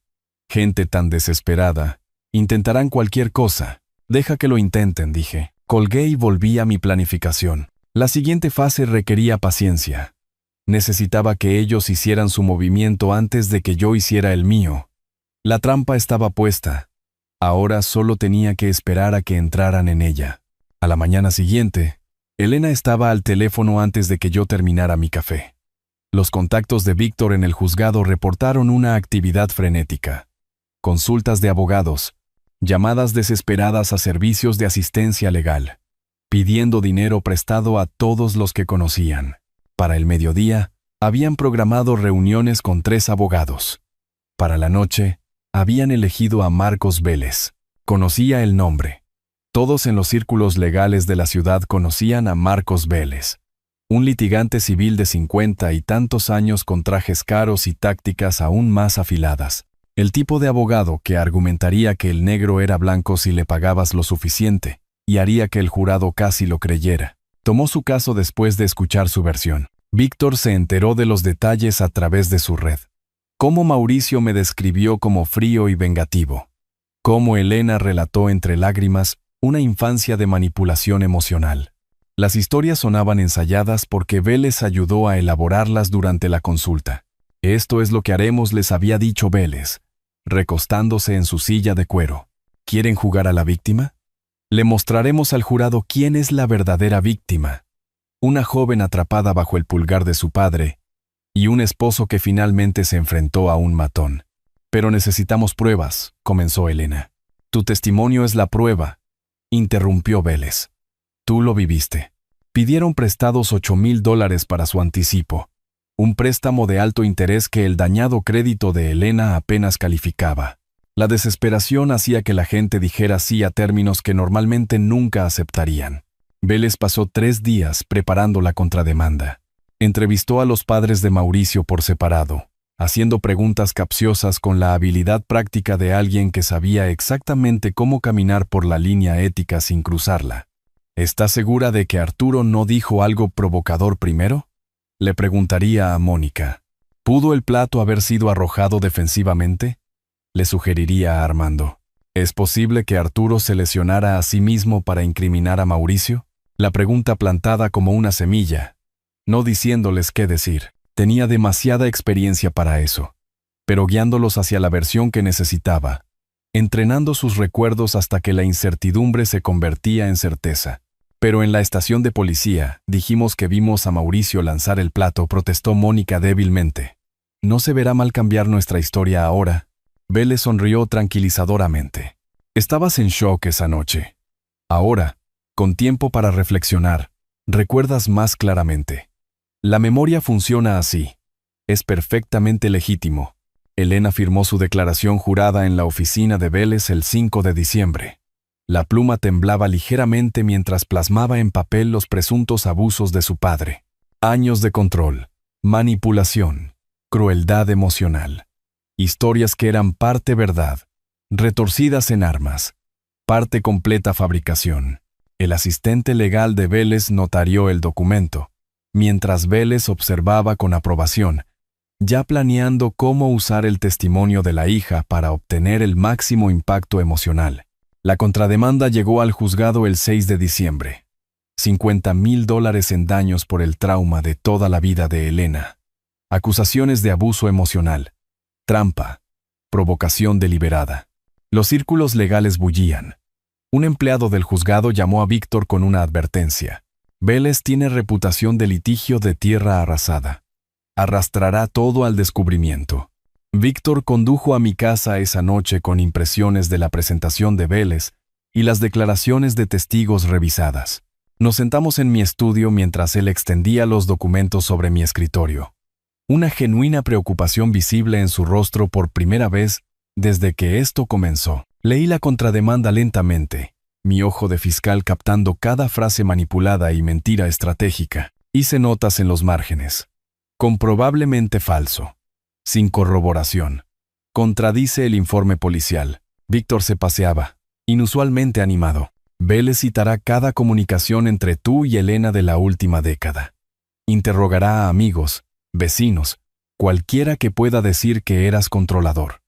Speaker 1: Gente tan desesperada. Intentarán cualquier cosa. Deja que lo intenten, dije. Colgué y volví a mi planificación. La siguiente fase requería paciencia. Necesitaba que ellos hicieran su movimiento antes de que yo hiciera el mío. La trampa estaba puesta. Ahora solo tenía que esperar a que entraran en ella. A la mañana siguiente, Elena estaba al teléfono antes de que yo terminara mi café. Los contactos de Víctor en el juzgado reportaron una actividad frenética. Consultas de abogados, llamadas desesperadas a servicios de asistencia legal, pidiendo dinero prestado a todos los que conocían. Para el mediodía, habían programado reuniones con 3 abogados. Para la noche, habían elegido a Marcos Vélez. Conocía el nombre. Todos en los círculos legales de la ciudad conocían a Marcos Vélez. Un litigante civil de 50 y tantos años con trajes caros y tácticas aún más afiladas. El tipo de abogado que argumentaría que el negro era blanco si le pagabas lo suficiente, y haría que el jurado casi lo creyera. Tomó su caso después de escuchar su versión. Víctor se enteró de los detalles a través de su red. Cómo Mauricio me describió como frío y vengativo. Cómo Elena relató entre lágrimas una infancia de manipulación emocional. Las historias sonaban ensayadas porque Vélez ayudó a elaborarlas durante la consulta. Esto es lo que haremos, les había dicho Vélez, recostándose en su silla de cuero. ¿Quieren jugar a la víctima? Le mostraremos al jurado quién es la verdadera víctima. Una joven atrapada bajo el pulgar de su padre y un esposo que finalmente se enfrentó a un matón. Pero necesitamos pruebas, comenzó Elena. Tu testimonio es la prueba, interrumpió Vélez. Tú lo viviste. Pidieron prestados $8,000 para su anticipo, un préstamo de alto interés que el dañado crédito de Elena apenas calificaba. La desesperación hacía que la gente dijera sí a términos que normalmente nunca aceptarían. Vélez pasó 3 días preparando la contrademanda. Entrevistó a los padres de Mauricio por separado, haciendo preguntas capciosas con la habilidad práctica de alguien que sabía exactamente cómo caminar por la línea ética sin cruzarla. ¿Estás segura de que Arturo no dijo algo provocador primero? Le preguntaría a Mónica. ¿Pudo el plato haber sido arrojado defensivamente? Le sugeriría a Armando. ¿Es posible que Arturo se lesionara a sí mismo para incriminar a Mauricio? La pregunta plantada como una semilla, no diciéndoles qué decir. Tenía demasiada experiencia para eso, pero guiándolos hacia la versión que necesitaba, entrenando sus recuerdos hasta que la incertidumbre se convertía en certeza. Pero en la estación de policía, dijimos que vimos a Mauricio lanzar el plato, protestó Mónica débilmente. No se verá mal cambiar nuestra historia ahora. Vélez sonrió tranquilizadoramente. Estabas en shock esa noche. Ahora, con tiempo para reflexionar, recuerdas más claramente. La memoria funciona así. Es perfectamente legítimo. Elena firmó su declaración jurada en la oficina de Vélez el 5 de diciembre. La pluma temblaba ligeramente mientras plasmaba en papel los presuntos abusos de su padre. Años de control, manipulación, crueldad emocional. Historias que eran parte verdad, retorcidas en armas, parte completa fabricación. El asistente legal de Vélez notarió el documento, mientras Vélez observaba con aprobación, ya planeando cómo usar el testimonio de la hija para obtener el máximo impacto emocional. La contrademanda llegó al juzgado el 6 de diciembre. $50,000 en daños por el trauma de toda la vida de Elena. Acusaciones de abuso emocional, trampa, provocación deliberada. Los círculos legales bullían. Un empleado del juzgado llamó a Víctor con una advertencia. Vélez tiene reputación de litigio de tierra arrasada. Arrastrará todo al descubrimiento. Víctor condujo a mi casa esa noche con impresiones de la presentación de Vélez y las declaraciones de testigos revisadas. Nos sentamos en mi estudio mientras él extendía los documentos sobre mi escritorio. Una genuina preocupación visible en su rostro por primera vez desde que esto comenzó. Leí la contrademanda lentamente, mi ojo de fiscal captando cada frase manipulada y mentira estratégica. Hice notas en los márgenes. Comprobablemente falso. Sin corroboración. Contradice el informe policial. Víctor se paseaba, inusualmente animado. Vélez citará cada comunicación entre tú y Elena de la última década. Interrogará a amigos, vecinos, cualquiera que pueda decir que eras controlador.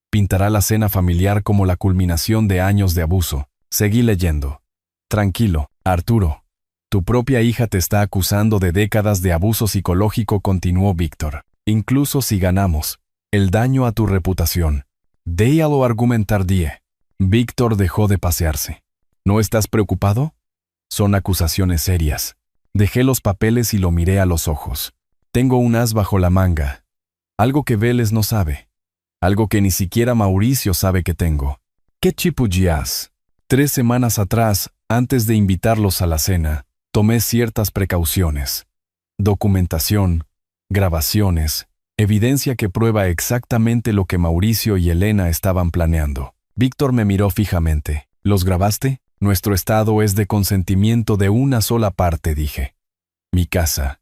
Speaker 1: Pintará la cena familiar como la culminación de años de abuso. Seguí leyendo. Tranquilo, Arturo. Tu propia hija te está acusando de décadas de abuso psicológico, continuó Víctor. Incluso si ganamos, el daño a tu reputación. Déjalo argumentar, die. Víctor dejó de pasearse. ¿No estás preocupado? Son acusaciones serias. Dejé los papeles y lo miré a los ojos. Tengo un as bajo la manga. Algo que Vélez no sabe. Algo que ni siquiera Mauricio sabe que tengo. ¿Qué chipullas? 3 semanas atrás, antes de invitarlos a la cena, tomé ciertas precauciones. Documentación, grabaciones, evidencia que prueba exactamente lo que Mauricio y Elena estaban planeando. Víctor me miró fijamente. ¿Los grabaste? Nuestro estado es de consentimiento de una sola parte, dije. Mi casa.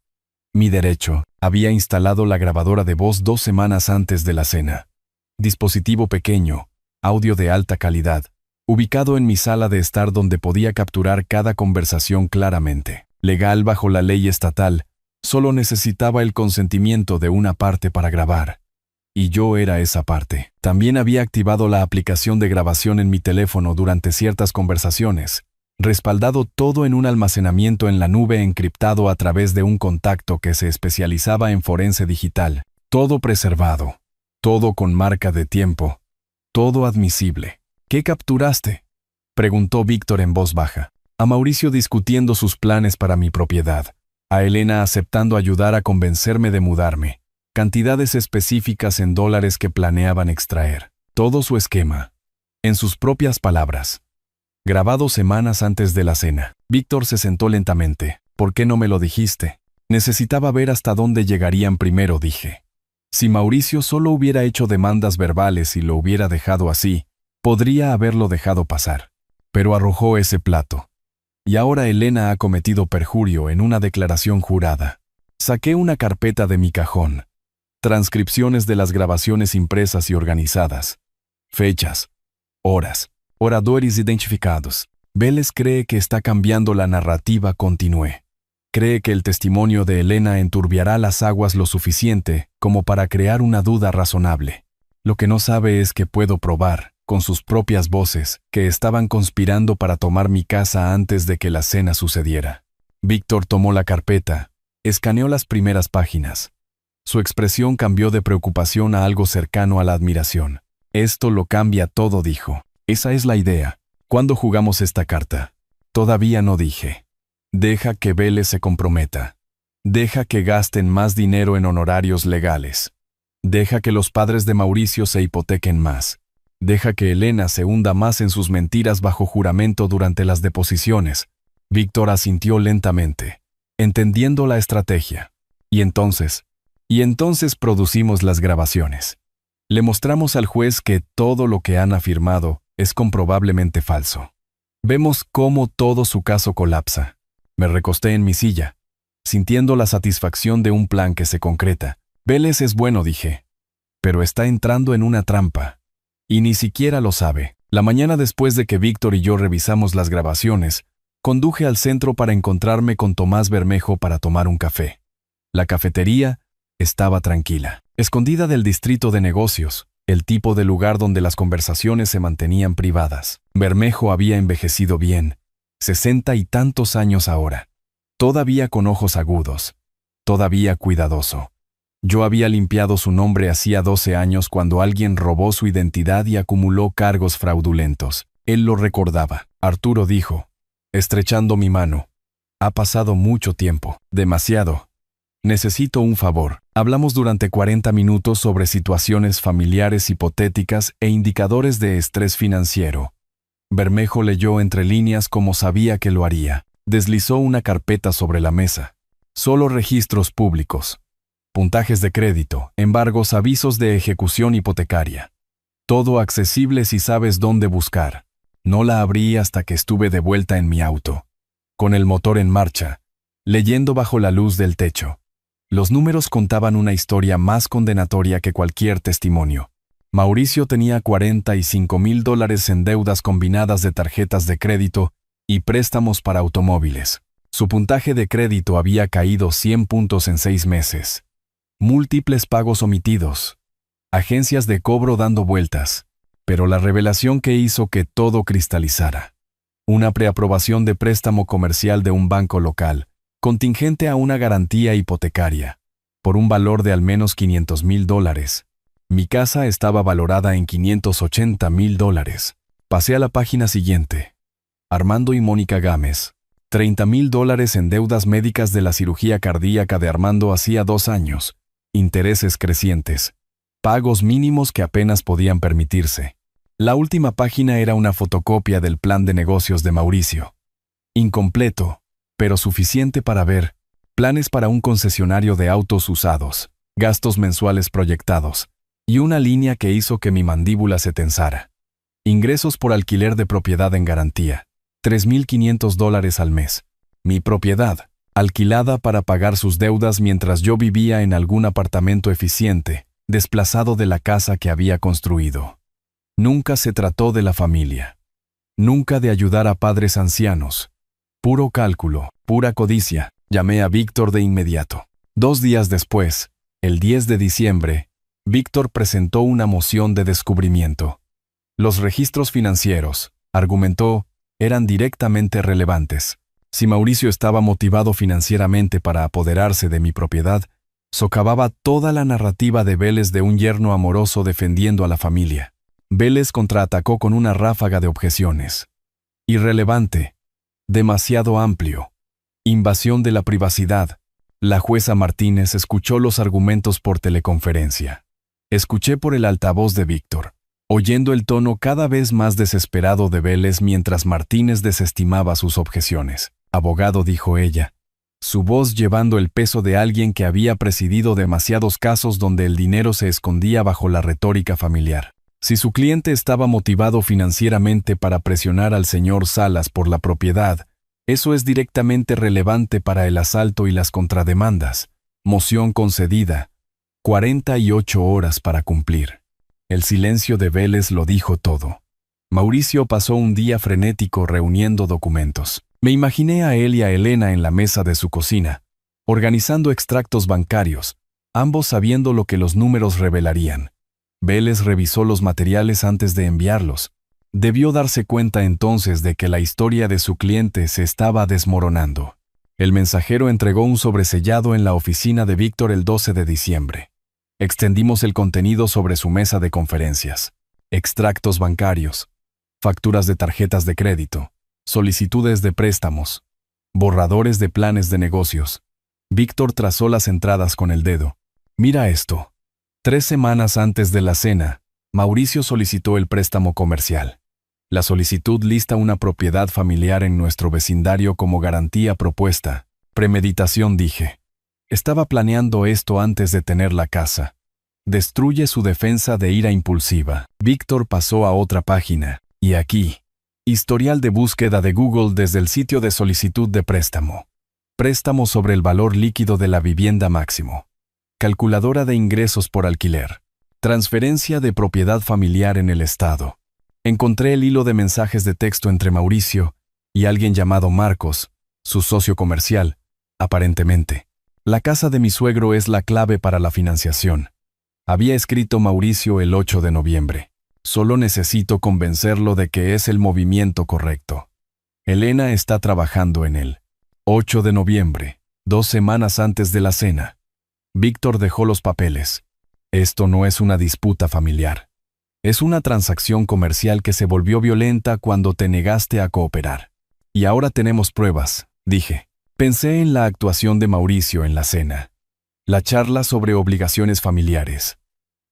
Speaker 1: Mi derecho. Había instalado la grabadora de voz 2 semanas antes de la cena. Dispositivo pequeño, audio de alta calidad, ubicado en mi sala de estar donde podía capturar cada conversación claramente. Legal bajo la ley estatal, solo necesitaba el consentimiento de una parte para grabar. Y yo era esa parte. También había activado la aplicación de grabación en mi teléfono durante ciertas conversaciones, respaldado todo en un almacenamiento en la nube encriptado a través de un contacto que se especializaba en forense digital. Todo preservado, todo con marca de tiempo, todo admisible. ¿Qué capturaste?, preguntó Víctor en voz baja. A Mauricio discutiendo sus planes para mi propiedad, a Elena aceptando ayudar a convencerme de mudarme, cantidades específicas en dólares que planeaban extraer. Todo su esquema, en sus propias palabras. Grabado semanas antes de la cena. Víctor se sentó lentamente. ¿Por qué no me lo dijiste? Necesitaba ver hasta dónde llegarían primero, dije. Si Mauricio solo hubiera hecho demandas verbales y lo hubiera dejado así, podría haberlo dejado pasar. Pero arrojó ese plato. Y ahora Elena ha cometido perjurio en una declaración jurada. Saqué una carpeta de mi cajón. Transcripciones de las grabaciones impresas y organizadas. Fechas. Horas. Oradores identificados. Vélez cree que está cambiando la narrativa, continué. Cree que el testimonio de Elena enturbiará las aguas lo suficiente como para crear una duda razonable. Lo que no sabe es que puedo probar, con sus propias voces, que estaban conspirando para tomar mi casa antes de que la cena sucediera. Víctor tomó la carpeta, escaneó las primeras páginas. Su expresión cambió de preocupación a algo cercano a la admiración. Esto lo cambia todo, dijo. Esa es la idea. ¿Cuándo jugamos esta carta? Todavía no, dije. Deja que Vélez se comprometa. Deja que gasten más dinero en honorarios legales. Deja que los padres de Mauricio se hipotequen más. Deja que Elena se hunda más en sus mentiras bajo juramento durante las deposiciones. Víctor asintió lentamente, entendiendo la estrategia. Y entonces producimos las grabaciones. Le mostramos al juez que todo lo que han afirmado es comprobablemente falso. Vemos cómo todo su caso colapsa. Me recosté en mi silla, sintiendo la satisfacción de un plan que se concreta. Vélez es bueno, dije, pero está entrando en una trampa. Y ni siquiera lo sabe. La mañana después de que Víctor y yo revisamos las grabaciones, conduje al centro para encontrarme con Tomás Bermejo para tomar un café. La cafetería estaba tranquila, escondida del distrito de negocios, el tipo de lugar donde las conversaciones se mantenían privadas. Bermejo había envejecido bien, 60 y tantos años ahora, todavía con ojos agudos, todavía cuidadoso. Yo había limpiado su nombre hacía 12 años cuando alguien robó su identidad y acumuló cargos fraudulentos. Él lo recordaba. Arturo dijo, estrechando mi mano. Ha pasado mucho tiempo, demasiado. Necesito un favor. Hablamos durante 40 minutos sobre situaciones familiares hipotéticas e indicadores de estrés financiero. Bermejo leyó entre líneas como sabía que lo haría. Deslizó una carpeta sobre la mesa. Solo registros públicos. Puntajes de crédito, embargos, avisos de ejecución hipotecaria. Todo accesible si sabes dónde buscar. No la abrí hasta que estuve de vuelta en mi auto, con el motor en marcha, leyendo bajo la luz del techo. Los números contaban una historia más condenatoria que cualquier testimonio. Mauricio tenía $45,000 en deudas combinadas de tarjetas de crédito y préstamos para automóviles. Su puntaje de crédito había caído 100 puntos en 6 meses. Múltiples pagos omitidos. Agencias de cobro dando vueltas. Pero la revelación que hizo que todo cristalizara. Una preaprobación de préstamo comercial de un banco local, contingente a una garantía hipotecaria, por un valor de al menos $500,000. Mi casa estaba valorada en $580,000. Pasé a la página siguiente. Armando y Mónica Gámez. $30,000 en deudas médicas de la cirugía cardíaca de Armando hacía 2 años. Intereses crecientes. Pagos mínimos que apenas podían permitirse. La última página era una fotocopia del plan de negocios de Mauricio. Incompleto, pero suficiente para ver. Planes para un concesionario de autos usados, gastos mensuales proyectados, y una línea que hizo que mi mandíbula se tensara. Ingresos por alquiler de propiedad en garantía. $3,500 al mes. Mi propiedad, alquilada para pagar sus deudas mientras yo vivía en algún apartamento eficiente, desplazado de la casa que había construido. Nunca se trató de la familia. Nunca de ayudar a padres ancianos. Puro cálculo, pura codicia. Llamé a Víctor de inmediato. 2 días después, el 10 de diciembre, Víctor presentó una moción de descubrimiento. Los registros financieros, argumentó, eran directamente relevantes. Si Mauricio estaba motivado financieramente para apoderarse de mi propiedad, socavaba toda la narrativa de Vélez de un yerno amoroso defendiendo a la familia. Vélez contraatacó con una ráfaga de objeciones. Irrelevante. Demasiado amplio. Invasión de la privacidad. La jueza Martínez escuchó los argumentos por teleconferencia. Escuché por el altavoz de Víctor, oyendo el tono cada vez más desesperado de Vélez mientras Martínez desestimaba sus objeciones. Abogado, dijo ella, su voz llevando el peso de alguien que había presidido demasiados casos donde el dinero se escondía bajo la retórica familiar. Si su cliente estaba motivado financieramente para presionar al señor Salas por la propiedad, eso es directamente relevante para el asalto y las contrademandas. Moción concedida. 48 horas para cumplir. El silencio de Vélez lo dijo todo. Mauricio pasó un día frenético reuniendo documentos. Me imaginé a él y a Elena en la mesa de su cocina, organizando extractos bancarios, ambos sabiendo lo que los números revelarían. Vélez revisó los materiales antes de enviarlos. Debió darse cuenta entonces de que la historia de su cliente se estaba desmoronando. El mensajero entregó un sobresellado en la oficina de Víctor el 12 de diciembre. Extendimos el contenido sobre su mesa de conferencias. Extractos bancarios, facturas de tarjetas de crédito, solicitudes de préstamos, Borradores de planes de negocios. Víctor trazó las entradas con el dedo. Mira esto. 3 semanas antes de la cena, Mauricio solicitó el préstamo comercial. La solicitud lista una propiedad familiar en nuestro vecindario como garantía propuesta. Premeditación, dije. Estaba planeando esto antes de tener la casa. Destruye su defensa de ira impulsiva. Víctor pasó a otra página. Y aquí. Historial de búsqueda de Google desde el sitio de solicitud de préstamo. Préstamo sobre el valor líquido de la vivienda máximo. Calculadora de ingresos por alquiler. Transferencia de propiedad familiar en el estado. Encontré el hilo de mensajes de texto entre Mauricio y alguien llamado Marcos, su socio comercial, aparentemente. La casa de mi suegro es la clave para la financiación. Había escrito Mauricio el 8 de noviembre. Solo necesito convencerlo de que es el movimiento correcto. Elena está trabajando en él. 8 de noviembre, 2 semanas antes de la cena. Víctor dejó los papeles. Esto no es una disputa familiar. Es una transacción comercial que se volvió violenta cuando te negaste a cooperar. Y ahora tenemos pruebas, dije. Pensé en la actuación de Mauricio en la cena. La charla sobre obligaciones familiares.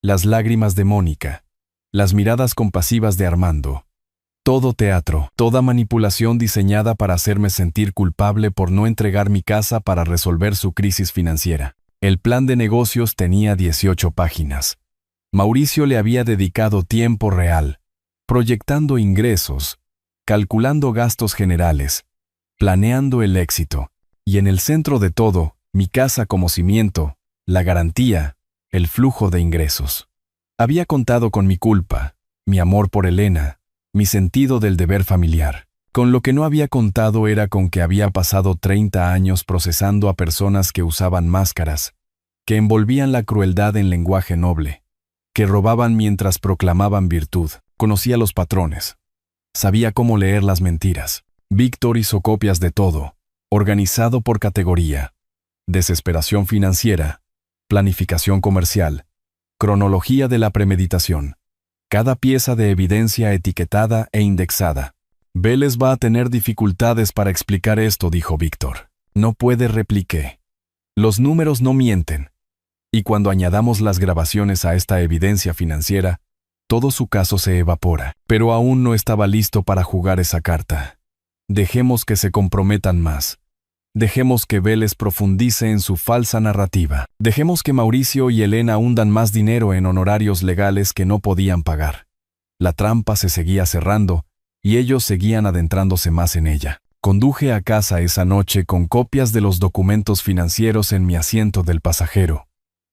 Speaker 1: Las lágrimas de Mónica. Las miradas compasivas de Armando. Todo teatro, toda manipulación diseñada para hacerme sentir culpable por no entregar mi casa para resolver su crisis financiera. El plan de negocios tenía 18 páginas. Mauricio le había dedicado tiempo real, proyectando ingresos, calculando gastos generales, planeando el éxito, y en el centro de todo, mi casa como cimiento, la garantía, el flujo de ingresos. Había contado con mi culpa, mi amor por Elena, mi sentido del deber familiar. Con lo que no había contado era con que había pasado 30 años procesando a personas que usaban máscaras, que envolvían la crueldad en lenguaje noble, que robaban mientras proclamaban virtud. Conocía los patrones. Sabía cómo leer las mentiras. Víctor hizo copias de todo, organizado por categoría. Desesperación financiera, planificación comercial, cronología de la premeditación. Cada pieza de evidencia etiquetada e indexada. Vélez va a tener dificultades para explicar esto, dijo Víctor. No puede, repliqué. Los números no mienten. Y cuando añadamos las grabaciones a esta evidencia financiera, todo su caso se evapora. Pero aún no estaba listo para jugar esa carta. Dejemos que se comprometan más. Dejemos que Vélez profundice en su falsa narrativa. Dejemos que Mauricio y Elena hundan más dinero en honorarios legales que no podían pagar. La trampa se seguía cerrando y ellos seguían adentrándose más en ella. Conduje a casa esa noche con copias de los documentos financieros en mi asiento del pasajero.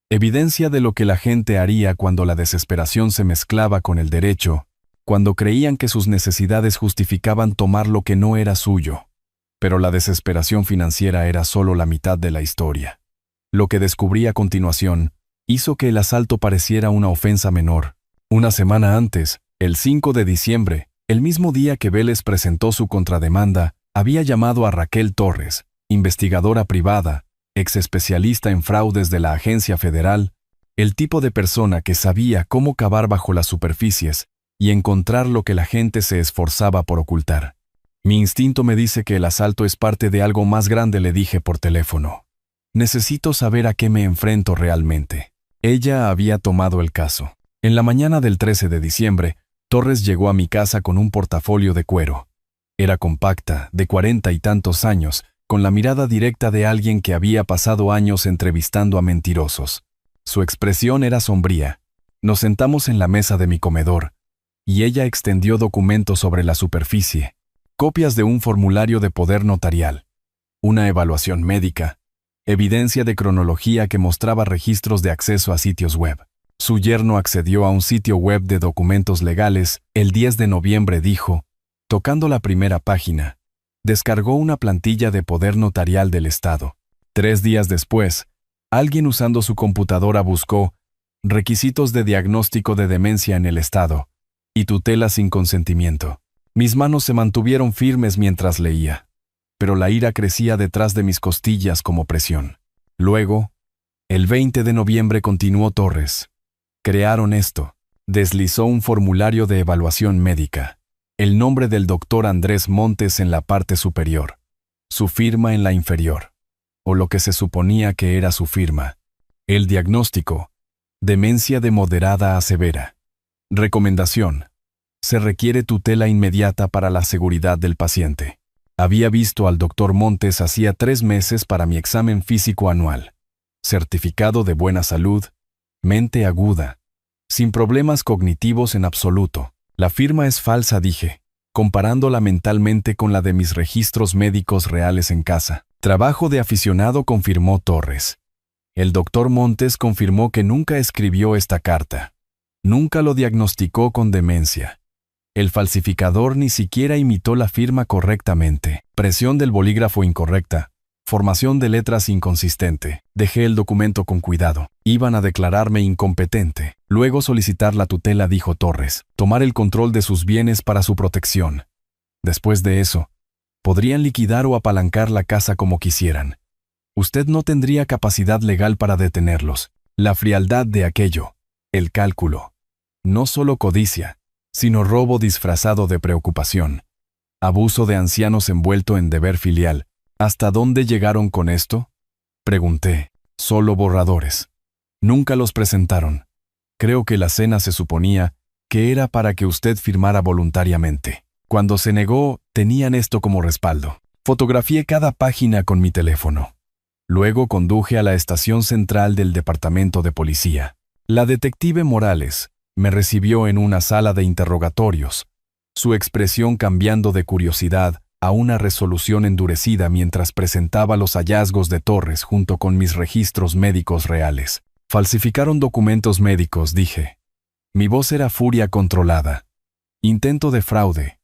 Speaker 1: Evidencia de lo que la gente haría cuando la desesperación se mezclaba con el derecho, cuando creían que sus necesidades justificaban tomar lo que no era suyo. Pero la desesperación financiera era solo la mitad de la historia. Lo que descubrí a continuación hizo que el asalto pareciera una ofensa menor. Una semana antes, el 5 de diciembre, el mismo día que Vélez presentó su contrademanda, había llamado a Raquel Torres, investigadora privada, ex especialista en fraudes de la Agencia Federal, el tipo de persona que sabía cómo cavar bajo las superficies y encontrar lo que la gente se esforzaba por ocultar. Mi instinto me dice que el asalto es parte de algo más grande, le dije por teléfono. Necesito saber a qué me enfrento realmente. Ella había tomado el caso. En la mañana del 13 de diciembre, Torres llegó a mi casa con un portafolio de cuero. Era compacta, de 40 y tantos años, con la mirada directa de alguien que había pasado años entrevistando a mentirosos. Su expresión era sombría. Nos sentamos en la mesa de mi comedor, y ella extendió documentos sobre la superficie, copias de un formulario de poder notarial, una evaluación médica, evidencia de cronología que mostraba registros de acceso a sitios web. Su yerno accedió a un sitio web de documentos legales el 10 de noviembre, dijo, tocando la primera página. Descargó una plantilla de poder notarial del Estado. 3 días después, alguien usando su computadora buscó requisitos de diagnóstico de demencia en el Estado y tutela sin consentimiento. Mis manos se mantuvieron firmes mientras leía, pero la ira crecía detrás de mis costillas como presión. Luego, el 20 de noviembre continuó Torres. Crearon esto. Deslizó un formulario de evaluación médica. El nombre del doctor Andrés Montes en la parte superior. Su firma en la inferior, o lo que se suponía que era su firma. El diagnóstico: demencia de moderada a severa. Recomendación: se requiere tutela inmediata para la seguridad del paciente. Había visto al doctor Montes hacía 3 meses para mi examen físico anual. Certificado de buena salud, mente aguda, sin problemas cognitivos en absoluto. La firma es falsa, dije, comparándola mentalmente con la de mis registros médicos reales en casa. Trabajo de aficionado, confirmó Torres. El doctor Montes confirmó que nunca escribió esta carta. Nunca lo diagnosticó con demencia. El falsificador ni siquiera imitó la firma correctamente. Presión del bolígrafo incorrecta. Formación de letras inconsistente. Dejé el documento con cuidado. Iban a declararme incompetente. Luego solicitar la tutela, dijo Torres. Tomar el control de sus bienes para su protección. Después de eso, podrían liquidar o apalancar la casa como quisieran. Usted no tendría capacidad legal para detenerlos. La frialdad de aquello. El cálculo. No solo codicia, sino robo disfrazado de preocupación. Abuso de ancianos envuelto en deber filial. ¿Hasta dónde llegaron con esto? Pregunté. Solo borradores. Nunca los presentaron. Creo que la cena se suponía que era para que usted firmara voluntariamente. Cuando se negó, tenían esto como respaldo. Fotografié cada página con mi teléfono. Luego conduje a la estación central del departamento de policía. La detective Morales me recibió en una sala de interrogatorios, su expresión cambiando de curiosidad a una resolución endurecida mientras presentaba los hallazgos de Torres junto con mis registros médicos reales. Falsificaron documentos médicos, dije. Mi voz era furia controlada. Intento de fraude.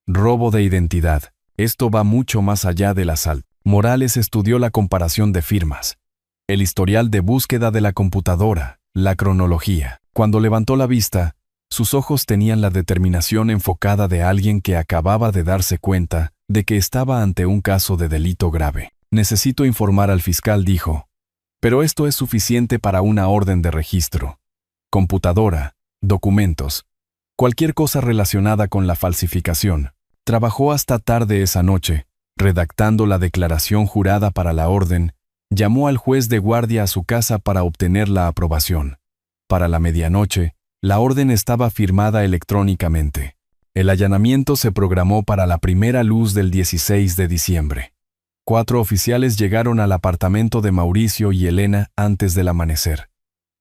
Speaker 1: Robo de identidad. Esto va mucho más allá del asalto. Morales estudió la comparación de firmas, el historial de búsqueda de la computadora, la cronología. Cuando levantó la vista, sus ojos tenían la determinación enfocada de alguien que acababa de darse cuenta de que estaba ante un caso de delito grave. Necesito informar al fiscal, dijo. Pero esto es suficiente para una orden de registro. Computadora, documentos, cualquier cosa relacionada con la falsificación. Trabajó hasta tarde esa noche, redactando la declaración jurada para la orden. Llamó al juez de guardia a su casa para obtener la aprobación. Para la medianoche, la orden estaba firmada electrónicamente. El allanamiento se programó para la primera luz del 16 de diciembre. 4 oficiales llegaron al apartamento de Mauricio y Elena antes del amanecer.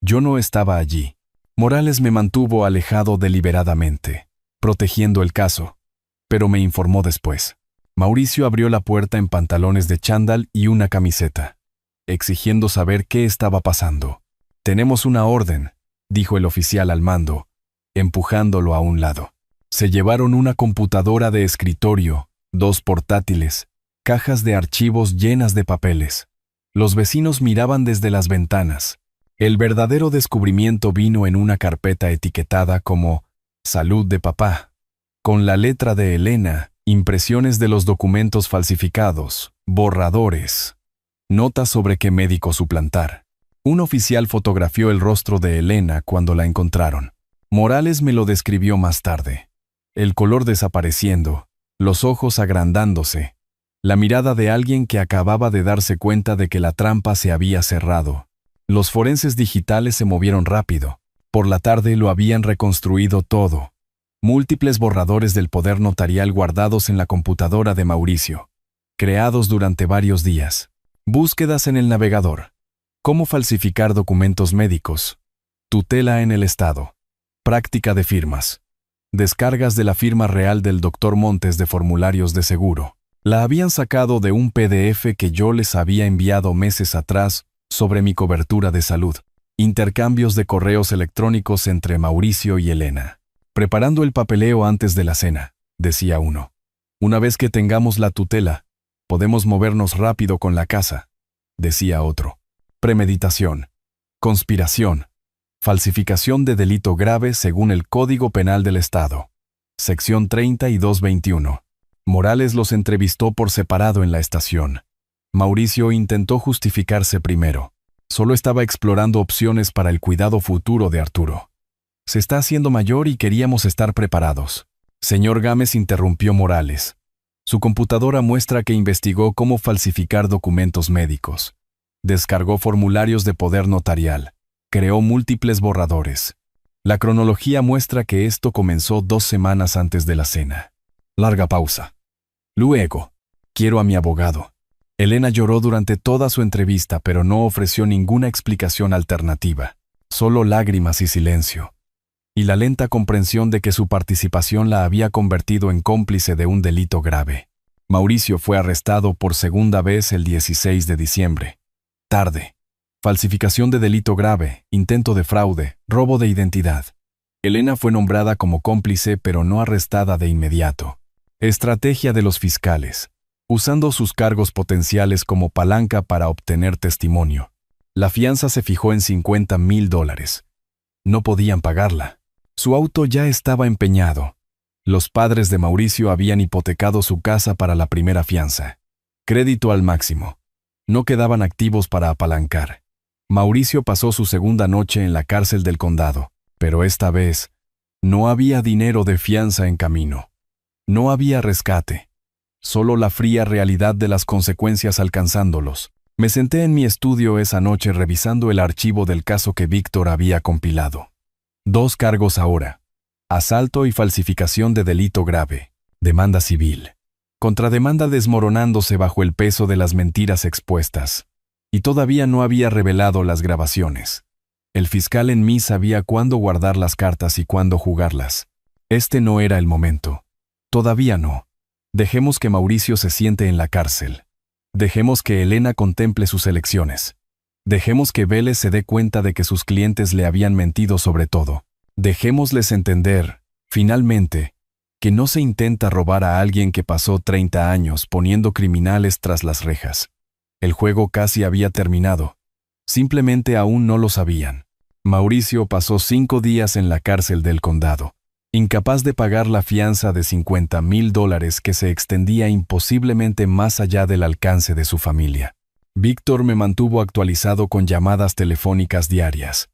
Speaker 1: Yo no estaba allí. Morales me mantuvo alejado deliberadamente, protegiendo el caso, pero me informó después. Mauricio abrió la puerta en pantalones de chándal y una camiseta, exigiendo saber qué estaba pasando. «Tenemos una orden», dijo el oficial al mando, empujándolo a un lado. Se llevaron una computadora de escritorio, 2 portátiles, cajas de archivos llenas de papeles. Los vecinos miraban desde las ventanas. El verdadero descubrimiento vino en una carpeta etiquetada como «Salud de papá», con la letra de Elena, impresiones de los documentos falsificados, borradores, notas sobre qué médico suplantar. Un oficial fotografió el rostro de Elena cuando la encontraron. Morales me lo describió más tarde. El color desapareciendo, los ojos agrandándose, la mirada de alguien que acababa de darse cuenta de que la trampa se había cerrado. Los forenses digitales se movieron rápido. Por la tarde lo habían reconstruido todo. Múltiples borradores del poder notarial guardados en la computadora de Mauricio, creados durante varios días. Búsquedas en el navegador. Cómo falsificar documentos médicos. Tutela en el Estado. Práctica de firmas. Descargas de la firma real del doctor Montes de formularios de seguro. La habían sacado de un PDF que yo les había enviado meses atrás sobre mi cobertura de salud. Intercambios de correos electrónicos entre Mauricio y Elena. Preparando el papeleo antes de la cena, decía uno. Una vez que tengamos la tutela, podemos movernos rápido con la casa, decía otro. Premeditación. Conspiración. Falsificación de delito grave según el Código Penal del Estado. Sección 3221. Morales los entrevistó por separado en la estación. Mauricio intentó justificarse primero. Solo estaba explorando opciones para el cuidado futuro de Arturo. Se está haciendo mayor y queríamos estar preparados. Señor Gámez, interrumpió Morales. Su computadora muestra que investigó cómo falsificar documentos médicos. Descargó formularios de poder notarial. Creó múltiples borradores. La cronología muestra que esto comenzó 2 semanas antes de la cena. Larga pausa. Luego, quiero a mi abogado. Elena lloró durante toda su entrevista, pero no ofreció ninguna explicación alternativa. Solo lágrimas y silencio. Y la lenta comprensión de que su participación la había convertido en cómplice de un delito grave. Mauricio fue arrestado por segunda vez el 16 de diciembre. Tarde. Falsificación de delito grave, intento de fraude, robo de identidad. Elena fue nombrada como cómplice, pero no arrestada de inmediato. Estrategia de los fiscales. Usando sus cargos potenciales como palanca para obtener testimonio. La fianza se fijó en $50,000. No podían pagarla. Su auto ya estaba empeñado. Los padres de Mauricio habían hipotecado su casa para la primera fianza. Crédito al máximo. No quedaban activos para apalancar. Mauricio pasó su segunda noche en la cárcel del condado, pero esta vez no había dinero de fianza en camino. No había rescate. Solo la fría realidad de las consecuencias alcanzándolos. Me senté en mi estudio esa noche revisando el archivo del caso que Víctor había compilado. 2 cargos ahora. Asalto y falsificación de delito grave. Demanda civil. Contrademanda desmoronándose bajo el peso de las mentiras expuestas. Y todavía no había revelado las grabaciones. El fiscal en mí sabía cuándo guardar las cartas y cuándo jugarlas. Este no era el momento. Todavía no. Dejemos que Mauricio se siente en la cárcel. Dejemos que Elena contemple sus elecciones. Dejemos que Vélez se dé cuenta de que sus clientes le habían mentido sobre todo. Dejémosles entender, finalmente, que no se intenta robar a alguien que pasó 30 años poniendo criminales tras las rejas. El juego casi había terminado. Simplemente aún no lo sabían. Mauricio pasó 5 días en la cárcel del condado, incapaz de pagar la fianza de $50,000 que se extendía imposiblemente más allá del alcance de su familia. Víctor me mantuvo actualizado con llamadas telefónicas diarias,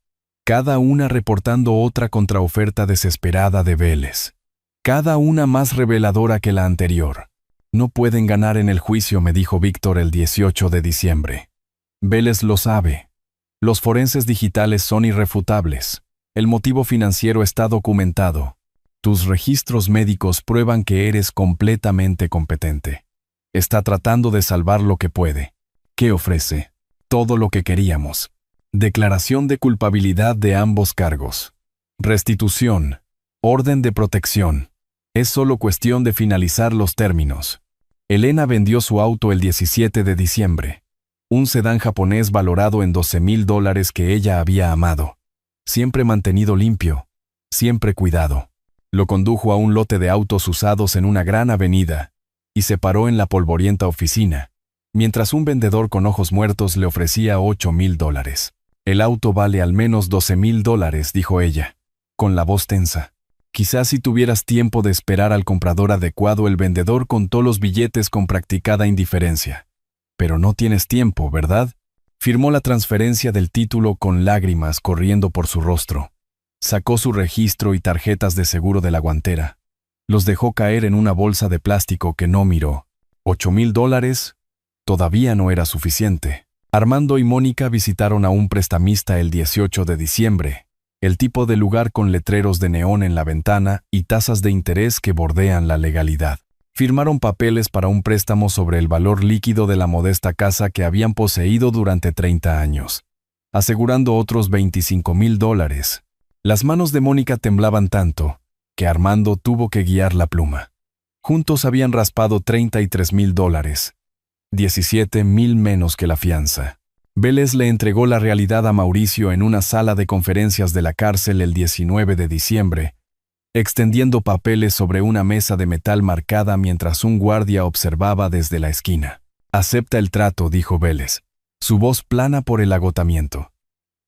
Speaker 1: cada una reportando otra contraoferta desesperada de Vélez, cada una más reveladora que la anterior. No pueden ganar en el juicio, me dijo Víctor el 18 de diciembre. Vélez lo sabe. Los forenses digitales son irrefutables. El motivo financiero está documentado. Tus registros médicos prueban que eres completamente competente. Está tratando de salvar lo que puede. ¿Qué ofrece? Todo lo que queríamos. Declaración de culpabilidad de ambos cargos. Restitución. Orden de protección. Es solo cuestión de finalizar los términos. Elena vendió su auto el 17 de diciembre. Un sedán japonés valorado en $12,000 que ella había amado. Siempre mantenido limpio. Siempre cuidado. Lo condujo a un lote de autos usados en una gran avenida y se paró en la polvorienta oficina, mientras un vendedor con ojos muertos le ofrecía $8,000. El auto vale al menos $12,000, dijo ella, con la voz tensa. Quizás si tuvieras tiempo de esperar al comprador adecuado, el vendedor contó los billetes con practicada indiferencia. Pero no tienes tiempo, ¿verdad? Firmó la transferencia del título con lágrimas corriendo por su rostro. Sacó su registro y tarjetas de seguro de la guantera. Los dejó caer en una bolsa de plástico que no miró. $8,000 todavía no era suficiente. Armando y Mónica visitaron a un prestamista el 18 de diciembre. El tipo de lugar con letreros de neón en la ventana y tasas de interés que bordean la legalidad. Firmaron papeles para un préstamo sobre el valor líquido de la modesta casa que habían poseído durante 30 años, asegurando otros $25,000. Las manos de Mónica temblaban tanto que Armando tuvo que guiar la pluma. Juntos habían raspado $33,000, 17,000 menos que la fianza. Vélez le entregó la realidad a Mauricio en una sala de conferencias de la cárcel el 19 de diciembre, extendiendo papeles sobre una mesa de metal marcada mientras un guardia observaba desde la esquina. Acepta el trato, dijo Vélez, su voz plana por el agotamiento.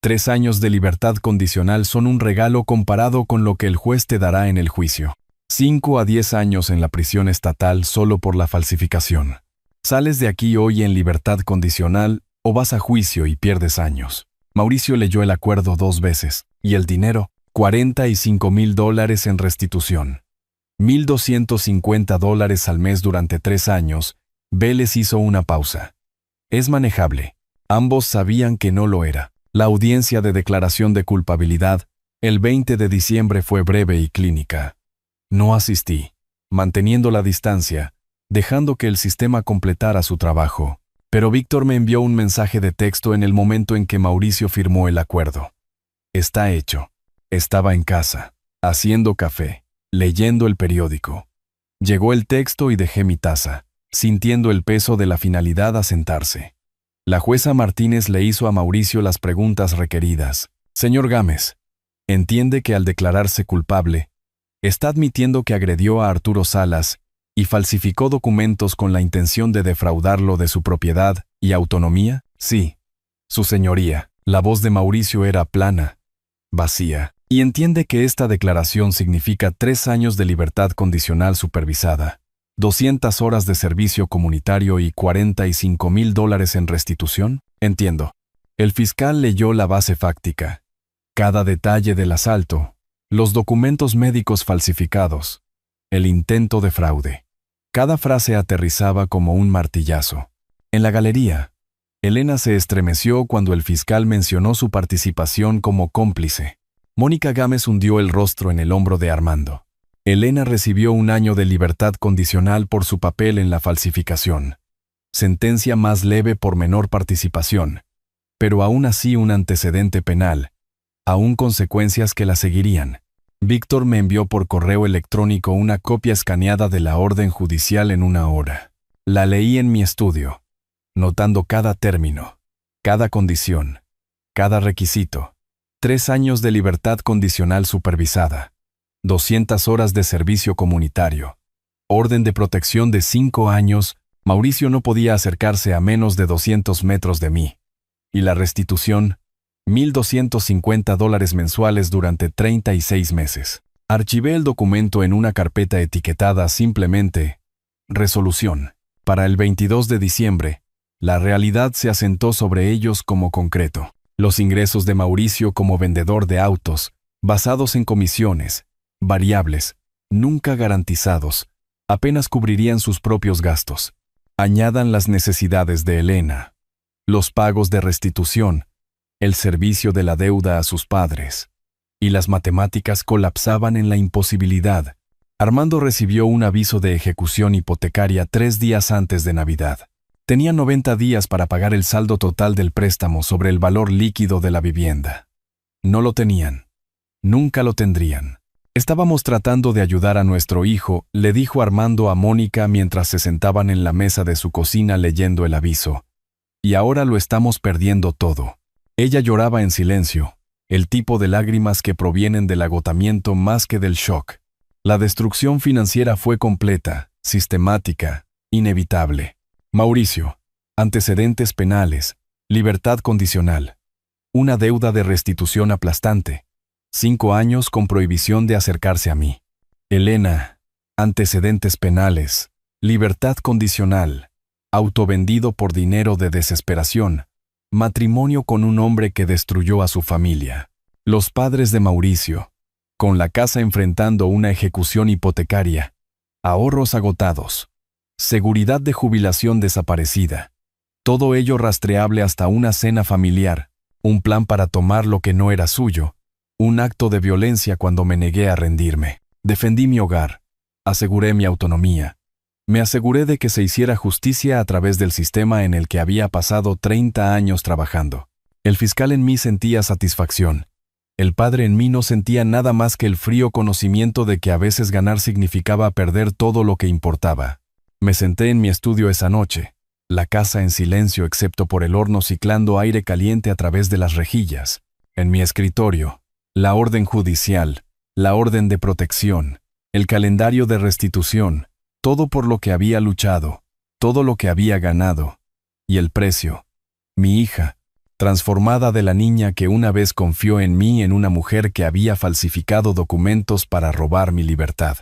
Speaker 1: 3 años de libertad condicional son un regalo comparado con lo que el juez te dará en el juicio. 5 a 10 años en la prisión estatal solo por la falsificación. Sales de aquí hoy en libertad condicional o vas a juicio y pierdes años. Mauricio leyó el acuerdo 2 veces. ¿Y el dinero? $45,000 en restitución. $1,250 al mes durante 3 años, Vélez hizo una pausa. Es manejable. Ambos sabían que no lo era. La audiencia de declaración de culpabilidad, el 20 de diciembre, fue breve y clínica. No asistí, manteniendo la distancia, dejando que el sistema completara su trabajo. Pero Víctor me envió un mensaje de texto en el momento en que Mauricio firmó el acuerdo. Está hecho. Estaba en casa, haciendo café, leyendo el periódico. Llegó el texto y dejé mi taza, sintiendo el peso de la finalidad asentarse. La jueza Martínez le hizo a Mauricio las preguntas requeridas. Señor Gámez, entiende que al declararse culpable, está admitiendo que agredió a Arturo Salas y falsificó documentos con la intención de defraudarlo de su propiedad y autonomía. Sí, su señoría. La voz de Mauricio era plana, vacía. Y entiende que esta declaración significa 3 años de libertad condicional supervisada, 200 horas de servicio comunitario y $45,000 en restitución. Entiendo. El fiscal leyó la base fáctica, cada detalle del asalto, los documentos médicos falsificados, el intento de fraude. Cada frase aterrizaba como un martillazo. En la galería, Elena se estremeció cuando el fiscal mencionó su participación como cómplice. Mónica Gámez hundió el rostro en el hombro de Armando. Elena recibió 1 año de libertad condicional por su papel en la falsificación. Sentencia más leve por menor participación, pero aún así un antecedente penal, aún consecuencias que la seguirían. Víctor me envió por correo electrónico una copia escaneada de la orden judicial en 1 hora. La leí en mi estudio, notando cada término, cada condición, cada requisito. 3 años de libertad condicional supervisada, 200 horas de servicio comunitario, orden de protección de 5 años. Mauricio no podía acercarse a menos de 200 metros de mí. Y la restitución, $1,250 mensuales durante 36 meses. Archivé el documento en una carpeta etiquetada simplemente Resolución. Para el 22 de diciembre, la realidad se asentó sobre ellos como concreto. Los ingresos de Mauricio como vendedor de autos, basados en comisiones, variables, nunca garantizados, apenas cubrirían sus propios gastos. Añadan las necesidades de Elena, los pagos de restitución, el servicio de la deuda a sus padres, y las matemáticas colapsaban en la imposibilidad. Armando recibió un aviso de ejecución hipotecaria 3 días antes de Navidad. Tenía 90 días para pagar el saldo total del préstamo sobre el valor líquido de la vivienda. No lo tenían. Nunca lo tendrían. Estábamos tratando de ayudar a nuestro hijo, le dijo Armando a Mónica mientras se sentaban en la mesa de su cocina leyendo el aviso. Y ahora lo estamos perdiendo todo. Ella lloraba en silencio, el tipo de lágrimas que provienen del agotamiento más que del shock. La destrucción financiera fue completa, sistemática, inevitable. Mauricio, antecedentes penales, libertad condicional, una deuda de restitución aplastante, 5 años con prohibición de acercarse a mí. Elena, antecedentes penales, libertad condicional, autovendido por dinero de desesperación, matrimonio con un hombre que destruyó a su familia. Los padres de Mauricio, con la casa enfrentando una ejecución hipotecaria, ahorros agotados, seguridad de jubilación desaparecida, todo ello rastreable hasta una cena familiar, un plan para tomar lo que no era suyo, un acto de violencia cuando me negué a rendirme. Defendí mi hogar, aseguré mi autonomía, me aseguré de que se hiciera justicia a través del sistema en el que había pasado 30 años trabajando. El fiscal en mí sentía satisfacción. El padre en mí no sentía nada más que el frío conocimiento de que a veces ganar significaba perder todo lo que importaba. Me senté en mi estudio esa noche, la casa en silencio excepto por el horno ciclando aire caliente a través de las rejillas. En mi escritorio, la orden judicial, la orden de protección, el calendario de restitución, todo por lo que había luchado, todo lo que había ganado. Y el precio, mi hija, transformada de la niña que una vez confió en mí en una mujer que había falsificado documentos para robar mi libertad.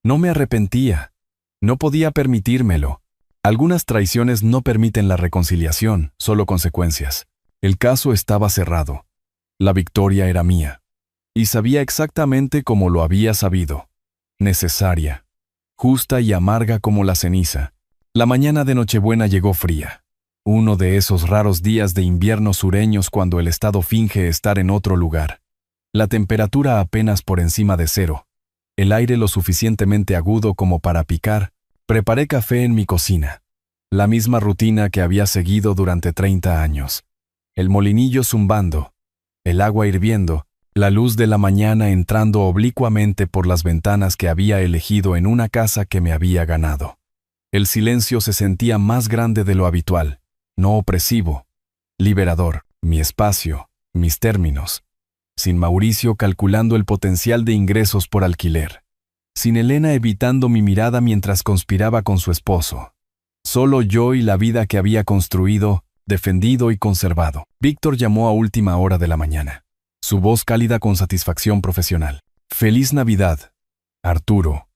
Speaker 1: No me arrepentía. No podía permitírmelo. Algunas traiciones no permiten la reconciliación, solo consecuencias. El caso estaba cerrado. La victoria era mía. Y sabía exactamente cómo lo había sabido. necesaria, justa y amarga como la ceniza. La mañana de Nochebuena llegó fría. Uno de esos raros días de invierno sureños cuando el estado finge estar en otro lugar. La temperatura apenas por encima de cero. El aire lo suficientemente agudo como para picar. Preparé café en mi cocina. La misma rutina que había seguido durante 30 años. El molinillo zumbando, el agua hirviendo, la luz de la mañana entrando oblicuamente por las ventanas que había elegido en una casa que me había ganado. El silencio se sentía más grande de lo habitual, no opresivo, liberador, mi espacio, mis términos. Sin Mauricio calculando el potencial de ingresos por alquiler. Sin Elena evitando mi mirada mientras conspiraba con su esposo. Solo yo y la vida que había construido, defendido y conservado. Víctor llamó a última hora de la mañana. Su voz cálida con satisfacción profesional. «Feliz Navidad, Arturo.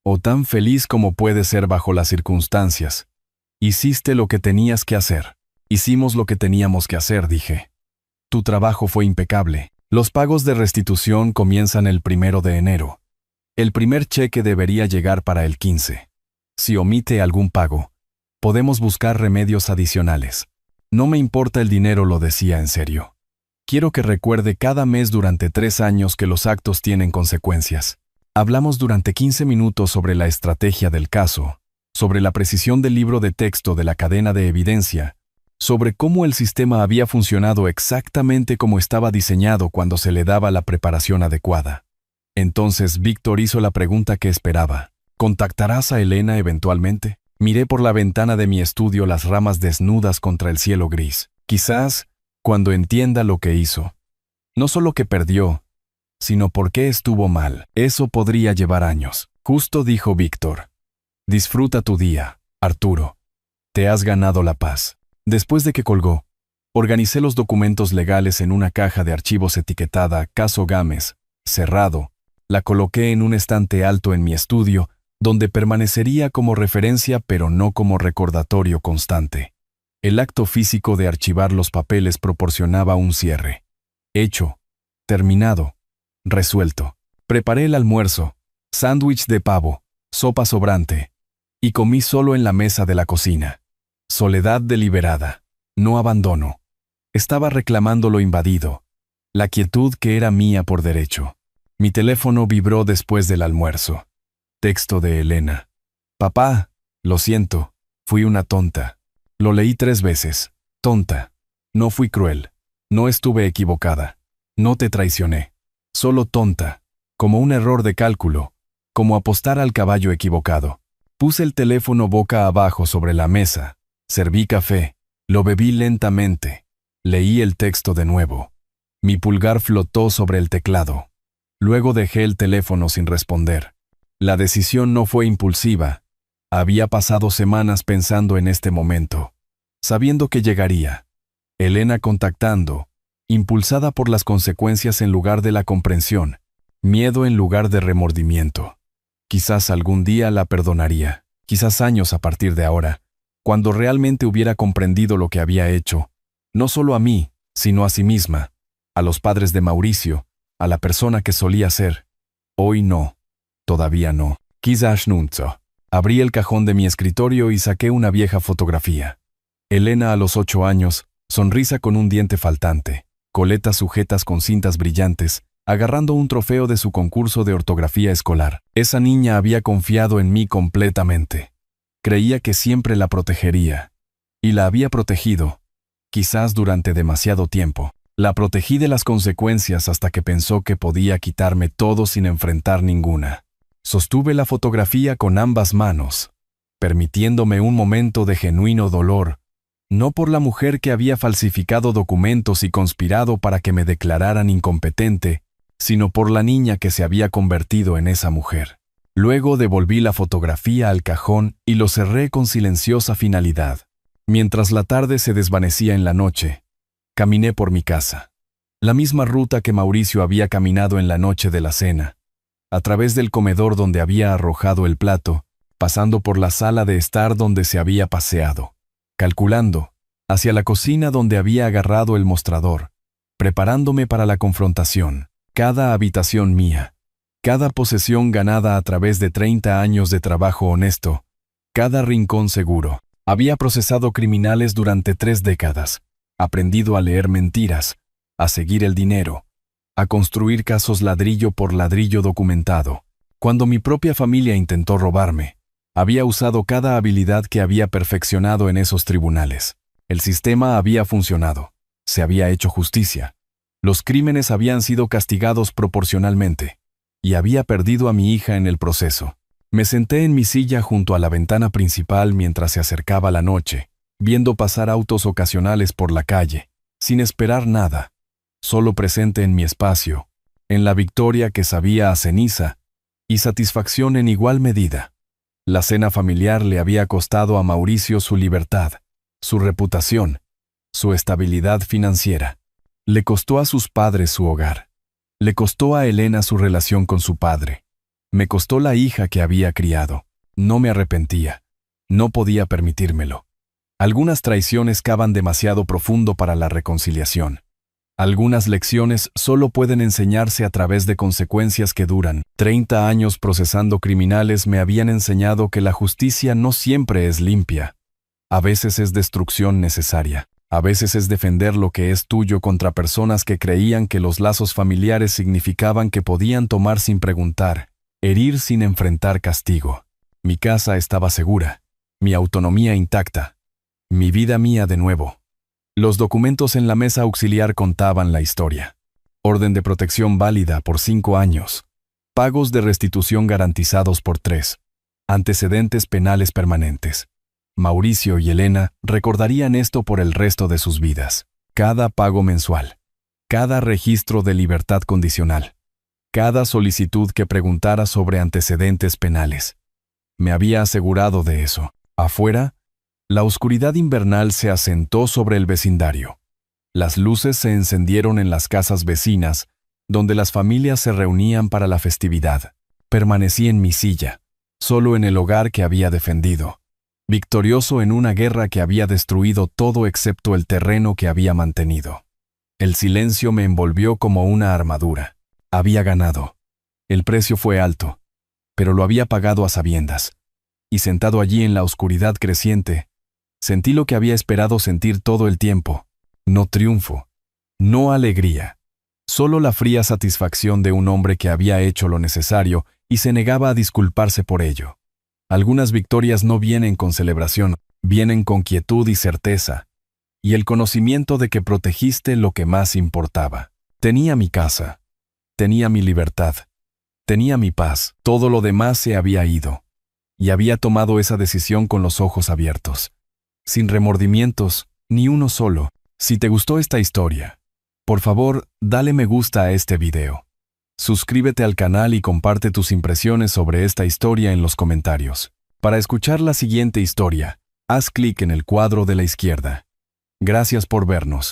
Speaker 1: O tan feliz como puede ser bajo las circunstancias. Hiciste lo que tenías que hacer». «Hicimos lo que teníamos que hacer», dije. «Tu trabajo fue impecable. Los pagos de restitución comienzan el 1 de enero. El primer cheque debería llegar para el 15. Si omite algún pago, podemos buscar remedios adicionales. No me importa el dinero», lo decía en serio. «Quiero que recuerde cada mes durante 3 años que los actos tienen consecuencias». Hablamos durante 15 minutos sobre la estrategia del caso, sobre la precisión del libro de texto de la cadena de evidencia, sobre cómo el sistema había funcionado exactamente como estaba diseñado cuando se le daba la preparación adecuada. Entonces Víctor hizo la pregunta que esperaba. «¿Contactarás a Elena eventualmente?» Miré por la ventana de mi estudio las ramas desnudas contra el cielo gris. Quizás, cuando entienda lo que hizo. No solo que perdió, sino por qué estuvo mal. Eso podría llevar años. Justo dijo Víctor. «Disfruta tu día, Arturo. Te has ganado la paz». Después de que colgó, organicé los documentos legales en una caja de archivos etiquetada «Caso Gámez», cerrado. La coloqué en un estante alto en mi estudio, donde permanecería como referencia pero no como recordatorio constante. El acto físico de archivar los papeles proporcionaba un cierre. Hecho, terminado, resuelto. Preparé el almuerzo, sándwich de pavo, sopa sobrante, y comí solo en la mesa de la cocina. Soledad deliberada, no abandono. Estaba reclamando lo invadido, la quietud que era mía por derecho. Mi teléfono vibró después del almuerzo. Texto de Elena. «Papá, lo siento, fui una tonta». Lo leí 3 veces. «Tonta. No fui cruel. No estuve equivocada. No te traicioné. Solo tonta. Como un error de cálculo. Como apostar al caballo equivocado». Puse el teléfono boca abajo sobre la mesa. Serví café. Lo bebí lentamente. Leí el texto de nuevo. Mi pulgar flotó sobre el teclado. Luego dejé el teléfono sin responder. La decisión no fue impulsiva. Había pasado semanas pensando en este momento, sabiendo que llegaría. Elena contactando, impulsada por las consecuencias en lugar de la comprensión, miedo en lugar de remordimiento. Quizás algún día la perdonaría, quizás años a partir de ahora, cuando realmente hubiera comprendido lo que había hecho, no solo a mí, sino a sí misma, a los padres de Mauricio, a la persona que solía ser. Hoy no, todavía no. Quizás nunca. Abrí el cajón de mi escritorio y saqué una vieja fotografía. Elena a los 8 años, sonrisa con un diente faltante, coletas sujetas con cintas brillantes, agarrando un trofeo de su concurso de ortografía escolar. Esa niña había confiado en mí completamente. Creía que siempre la protegería. Y la había protegido, quizás durante demasiado tiempo. La protegí de las consecuencias hasta que pensó que podía quitarme todo sin enfrentar ninguna. Sostuve la fotografía con ambas manos, permitiéndome un momento de genuino dolor, no por la mujer que había falsificado documentos y conspirado para que me declararan incompetente, sino por la niña que se había convertido en esa mujer. Luego devolví la fotografía al cajón y lo cerré con silenciosa finalidad. Mientras la tarde se desvanecía en la noche, caminé por mi casa. La misma ruta que Mauricio había caminado en la noche de la cena, a través del comedor donde había arrojado el plato, pasando por la sala de estar donde se había paseado, calculando, hacia la cocina donde había agarrado el mostrador, preparándome para la confrontación. Cada habitación mía, Cada posesión ganada a través de 30 años de trabajo honesto, cada rincón seguro. Había procesado criminales durante 3 décadas, aprendido a leer mentiras, a seguir el dinero, a construir casos ladrillo por ladrillo documentado. Cuando mi propia familia intentó robarme, había usado cada habilidad que había perfeccionado en esos tribunales. El sistema había funcionado. Se había hecho justicia. Los crímenes habían sido castigados proporcionalmente. Y había perdido a mi hija en el proceso. Me senté en mi silla junto a la ventana principal mientras se acercaba la noche, viendo pasar autos ocasionales por la calle, sin esperar nada, solo presente en mi espacio, en la victoria que sabía a ceniza, y satisfacción en igual medida. La cena familiar le había costado a Mauricio su libertad, su reputación, su estabilidad financiera. Le costó a sus padres su hogar. Le costó a Elena su relación con su padre. Me costó la hija que había criado. No me arrepentía. No podía permitírmelo. Algunas traiciones cavan demasiado profundo para la reconciliación. Algunas lecciones solo pueden enseñarse a través de consecuencias que duran. 30 años procesando criminales me habían enseñado que la justicia no siempre es limpia. A veces es destrucción necesaria. A veces es defender lo que es tuyo contra personas que creían que los lazos familiares significaban que podían tomar sin preguntar, herir sin enfrentar castigo. Mi casa estaba segura, mi autonomía intacta, mi vida mía de nuevo. Los documentos en la mesa auxiliar contaban la historia. Orden de protección válida por 5 años. Pagos de restitución garantizados por 3. Antecedentes penales permanentes. Mauricio y Elena recordarían esto por el resto de sus vidas. Cada pago mensual. Cada registro de libertad condicional. Cada solicitud que preguntara sobre antecedentes penales. Me había asegurado de eso. Afuera, la oscuridad invernal se asentó sobre el vecindario. Las luces se encendieron en las casas vecinas, donde las familias se reunían para la festividad. Permanecí en mi silla, solo en el hogar que había defendido, victorioso en una guerra que había destruido todo excepto el terreno que había mantenido. El silencio me envolvió como una armadura. Había ganado. El precio fue alto, pero lo había pagado a sabiendas. Y sentado allí en la oscuridad creciente, sentí lo que había esperado sentir todo el tiempo. No triunfo, no alegría, solo la fría satisfacción de un hombre que había hecho lo necesario y se negaba a disculparse por ello. Algunas victorias no vienen con celebración, vienen con quietud y certeza, y el conocimiento de que protegiste lo que más importaba. Tenía mi casa, tenía mi libertad, tenía mi paz, todo lo demás se había ido, y había tomado esa decisión con los ojos abiertos, sin remordimientos, ni uno solo. Si te gustó esta historia, por favor, dale me gusta a este video. Suscríbete al canal y comparte tus impresiones sobre esta historia en los comentarios. Para escuchar la siguiente historia, haz clic en el cuadro de la izquierda. Gracias por vernos.